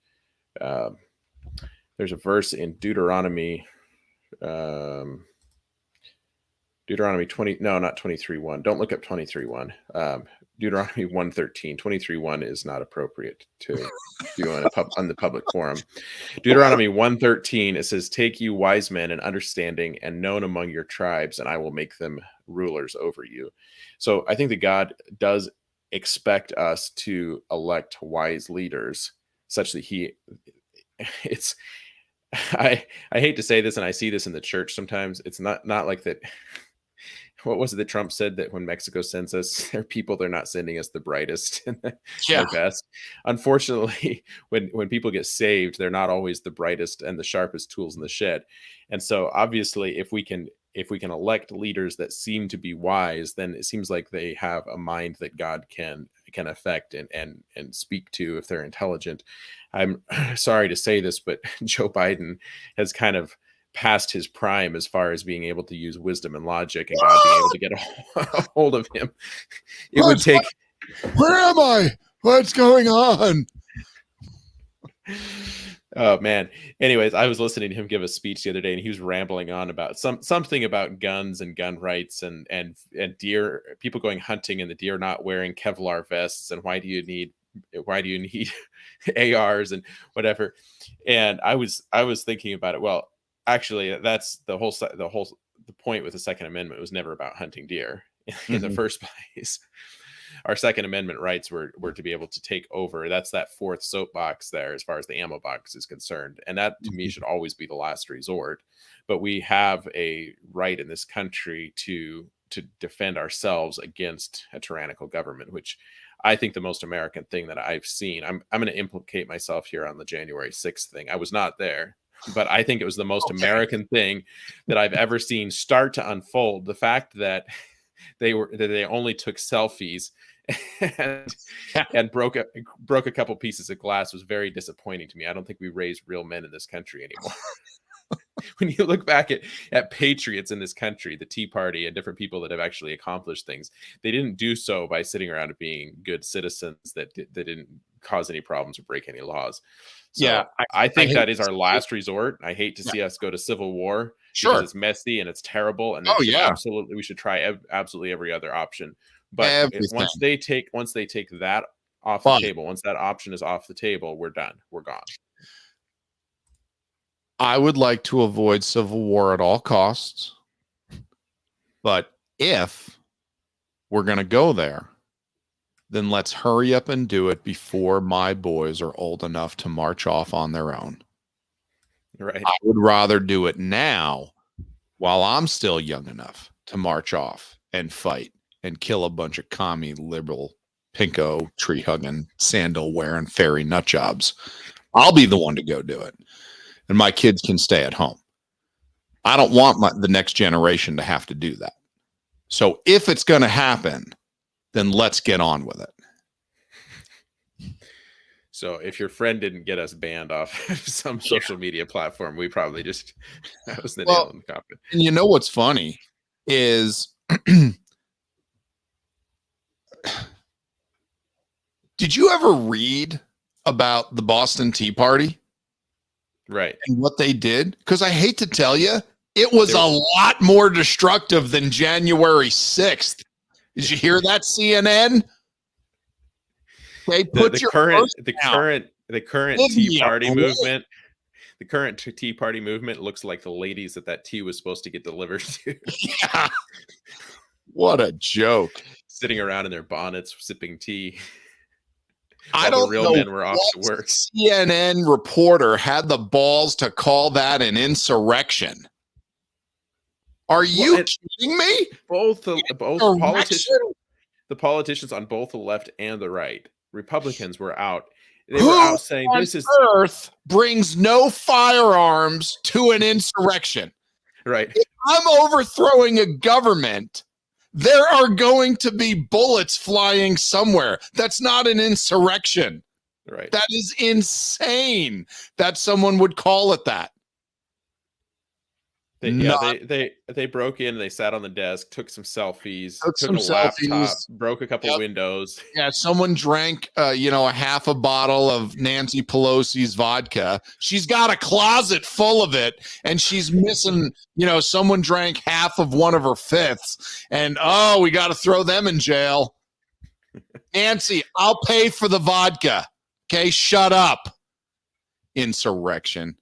there's a verse in Deuteronomy 20, no, not 23:1. Don't look up 23:1. Deuteronomy 1:13. 23:1 is not appropriate to do on the public forum. Deuteronomy 1:13, it says, "Take you wise men and understanding and known among your tribes, and I will make them rulers over you." So I think that God does expect us to elect wise leaders such that I hate to say this, and I see this in the church sometimes. It's not like that. What was it that Trump said, that when Mexico sends us their people, they're not sending us the brightest and Yeah. the best. Unfortunately, when people get saved, they're not always the brightest and the sharpest tools in the shed. And so obviously, if we can elect leaders that seem to be wise, then it seems like they have a mind that God can affect and speak to if they're intelligent. I'm sorry to say this, but Joe Biden has kind of past his prime as far as being able to use wisdom and logic, and God being able to get a hold of him. It would take. Where am I? What's going on? Oh man. Anyways, I was listening to him give a speech the other day, and he was rambling on about something about guns and gun rights and deer, people going hunting and the deer not wearing Kevlar vests, and why do you need ARs and whatever. And I was thinking about it. Well, actually, that's the point with the Second Amendment was never about hunting deer in the first place. Our Second Amendment rights were to be able to take over. That's that fourth soapbox there as far as the ammo box is concerned. And that to me should always be the last resort. But we have a right in this country to defend ourselves against a tyrannical government, which I think the most American thing that I've seen. I'm going to implicate myself here on the January 6th thing. I was not there, but I think it was the most American thing that I've ever seen start to unfold. The fact that they only took selfies and broke a couple pieces of glass was very disappointing to me. I don't think we raise real men in this country anymore. When you look back at patriots in this country, the Tea Party and different people that have actually accomplished things, they didn't do so by sitting around and being good citizens that didn't cause any problems or break any laws. So yeah, I think that is our last resort. I hate to see us go to civil war. Sure, because it's messy and it's terrible, and absolutely, we should try absolutely every other option. But once they take that off the table, once that option is off the table, we're done. We're gone. I would like to avoid civil war at all costs. But if we're going to go there, then let's hurry up and do it before my boys are old enough to march off on their own. Right. I would rather do it now while I'm still young enough to march off and fight and kill a bunch of commie, liberal, pinko, tree-hugging, sandal-wearing fairy nut jobs. I'll be the one to go do it. And my kids can stay at home. I don't want the next generation to have to do that. So if it's going to happen, then let's get on with it. So if your friend didn't get us banned off some social media platform, we probably just, that was the nail in the coffin. And you know what's funny is, did you ever read about the Boston Tea Party? Right. And what they did? Because I hate to tell you, it was a lot more destructive than January 6th. Did you hear that, CNN? They put the current Tea Party movement. The current Tea Party movement looks like the ladies that tea was supposed to get delivered to. Yeah. What a joke. Sitting around in their bonnets, sipping tea. I don't know. Real men were off to work. CNN reporter had the balls to call that an insurrection. Are you kidding me? Both politicians on both the left and the right, Republicans were out. They were out saying this is Earth brings no firearms to an insurrection. Right. If I'm overthrowing a government, there are going to be bullets flying somewhere. That's not an insurrection. Right. That is insane that someone would call it that. They broke in, they sat on the desk, took some selfies, took a laptop, broke a couple windows. Yeah, someone drank a half a bottle of Nancy Pelosi's vodka. She's got a closet full of it, and she's missing, someone drank half of one of her fifths, and we got to throw them in jail. Nancy, I'll pay for the vodka. Okay, shut up. Insurrection.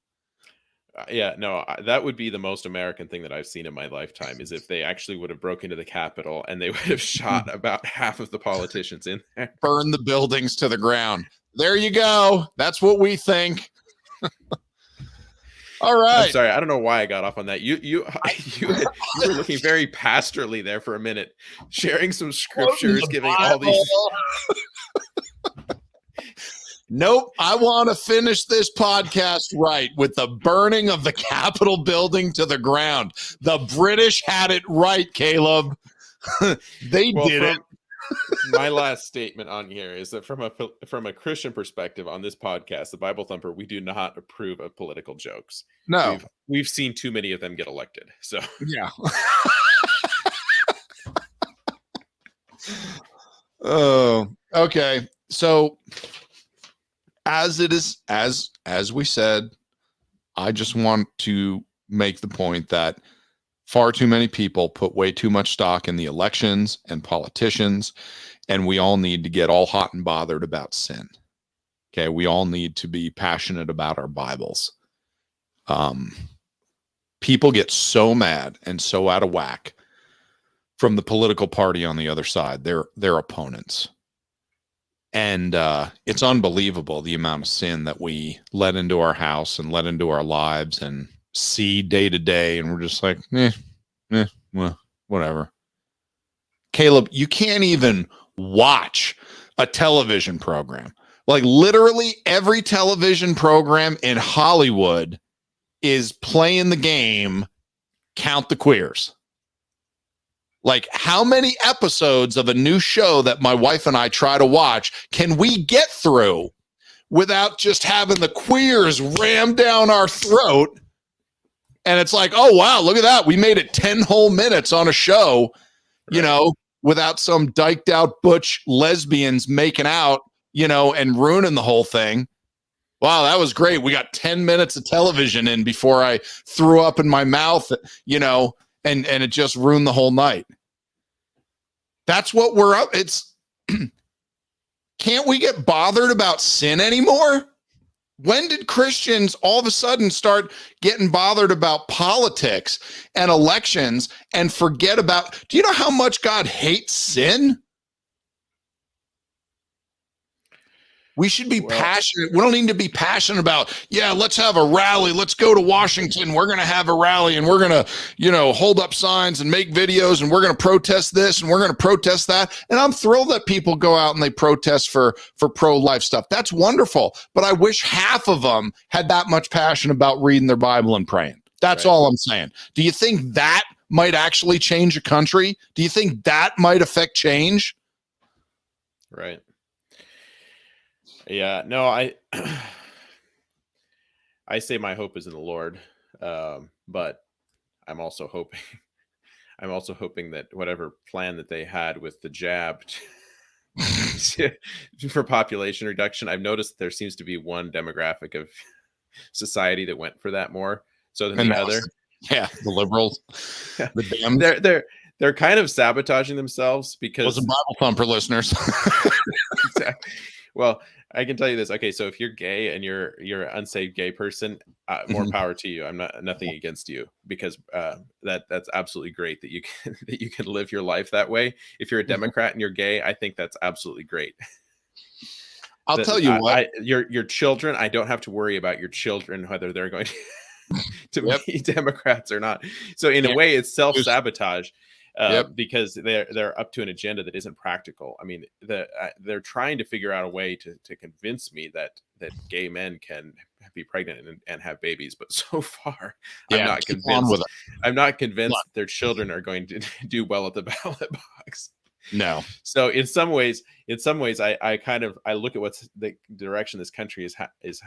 That would be the most American thing that I've seen in my lifetime, is if they actually would have broken into the Capitol and they would have shot about half of the politicians in there. Burn the buildings to the ground. There you go. That's what we think. All I'm right. sorry. I don't know why I got off on that. You were looking very pastorally there for a minute, sharing some scriptures, giving all these. Nope. I want to finish this podcast right with the burning of the Capitol building to the ground. The British had it right, Caleb. They did it. My last statement on here is that from a Christian perspective on this podcast, the Bible Thumper, we do not approve of political jokes. No. We've seen too many of them get elected. So yeah. Oh, okay. So as it is, as we said, I just want to make the point that far too many people put way too much stock in the elections and politicians, and we all need to get all hot and bothered about sin. Okay, we all need to be passionate about our Bibles. People get so mad and so out of whack from the political party on the other side, their opponents. And it's unbelievable the amount of sin that we let into our house and let into our lives and see day to day. And we're just like, well, whatever. Caleb, you can't even watch a television program. Like literally every television program in Hollywood is playing the game, Count the Queers. Like, how many episodes of a new show that my wife and I try to watch can we get through without just having the queers rammed down our throat? And it's like, oh, wow, look at that. We made it 10 whole minutes on a show, you know, without some dyked out butch lesbians making out, you know, and ruining the whole thing. Wow, that was great. We got 10 minutes of television in before I threw up in my mouth, you know, and it just ruined the whole night. That's what we're up. It's can't we get bothered about sin anymore? When did Christians all of a sudden start getting bothered about politics and elections and forget about, do you know how much God hates sin? We should be passionate. We don't need to be passionate about, yeah, let's have a rally. Let's go to Washington. We're going to have a rally and we're going to, you know, hold up signs and make videos and we're going to protest this and we're going to protest that. And I'm thrilled that people go out and they protest for pro-life stuff. That's wonderful. But I wish half of them had that much passion about reading their Bible and praying. That's all I'm saying. Do you think that might actually change a country? Do you think that might affect change? Right. Yeah, no, I say my hope is in the Lord, but I'm also hoping that whatever plan that they had with the jab for population reduction, I've noticed there seems to be one demographic of society that went for that more so than the other. Yeah, the liberals, the Dems. They're kind of sabotaging themselves because was a Bible Thumper listeners. Exactly. Well, I can tell you this. Okay, so if you're gay and you're an unsaved gay person, more power to you. I'm nothing against you because that's absolutely great that you can live your life that way. If you're a Democrat and you're gay, I think that's absolutely great. I'll tell you what. Your children, I don't have to worry about your children whether they're going to be Democrats or not. So in a way, it's self-sabotage. Because they're up to an agenda that isn't practical. I mean, they're trying to figure out a way to convince me that gay men can be pregnant and have babies, but so far I'm not convinced. I'm not convinced their children are going to do well at the ballot box. No. So in some ways, I look at what's the direction this country is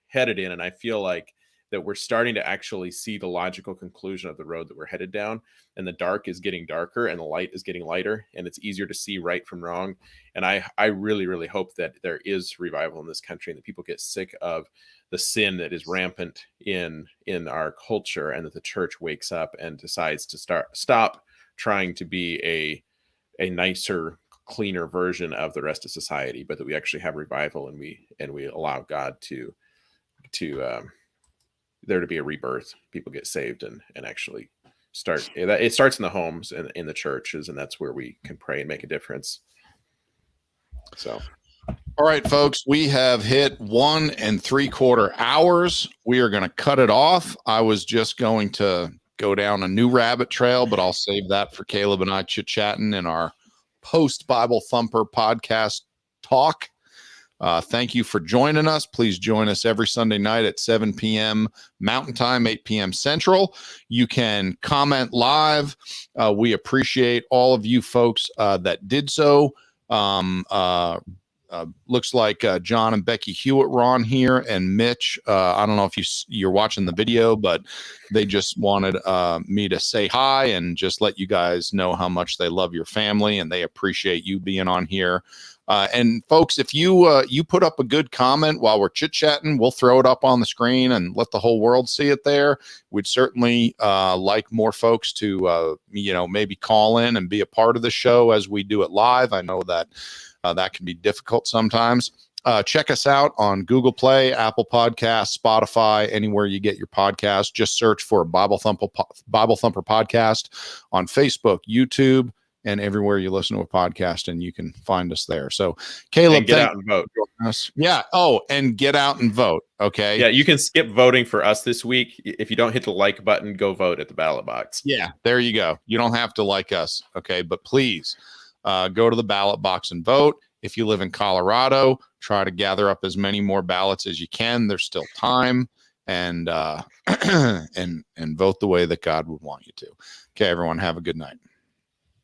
headed in, and I feel like that we're starting to actually see the logical conclusion of the road that we're headed down, and the dark is getting darker and the light is getting lighter, and it's easier to see right from wrong. And I really, really hope that there is revival in this country and that people get sick of the sin that is rampant in our culture, and that the church wakes up and decides to stop trying to be a nicer, cleaner version of the rest of society, but that we actually have revival and we allow God to there to be a rebirth. People get saved and actually start. It starts in the homes and in the churches, and that's where we can pray and make a difference. So, All right, folks, we have hit 1 3/4 hours. We are going to cut it off. I was just going to go down a new rabbit trail, but I'll save that for Caleb and I chit-chatting in our post Bible Thumper podcast talk. Thank you for joining us. Please join us every Sunday night at 7 p.m. Mountain Time, 8 p.m. Central. You can comment live. We appreciate all of you folks that did so. Looks like John and Becky Hewitt were on here, and Mitch. I don't know if you're watching the video, but they just wanted me to say hi and just let you guys know how much they love your family and they appreciate you being on here. And folks, if you put up a good comment while we're chit-chatting, we'll throw it up on the screen and let the whole world see it there. We'd certainly like more folks to maybe call in and be a part of the show as we do it live. I know that that can be difficult sometimes. Check us out on Google Play, Apple Podcasts, Spotify, anywhere you get your podcast. Just search for Bible Thumper Podcast on Facebook, YouTube, and everywhere you listen to a podcast, and you can find us there. So, Caleb, and get out and vote. Yeah. Oh, and get out and vote. Okay. Yeah, you can skip voting for us this week. If you don't hit the like button, go vote at the ballot box. Yeah, there you go. You don't have to like us. Okay. But please go to the ballot box and vote. If you live in Colorado, try to gather up as many more ballots as you can. There's still time, and and vote the way that God would want you to. Okay, everyone, have a good night.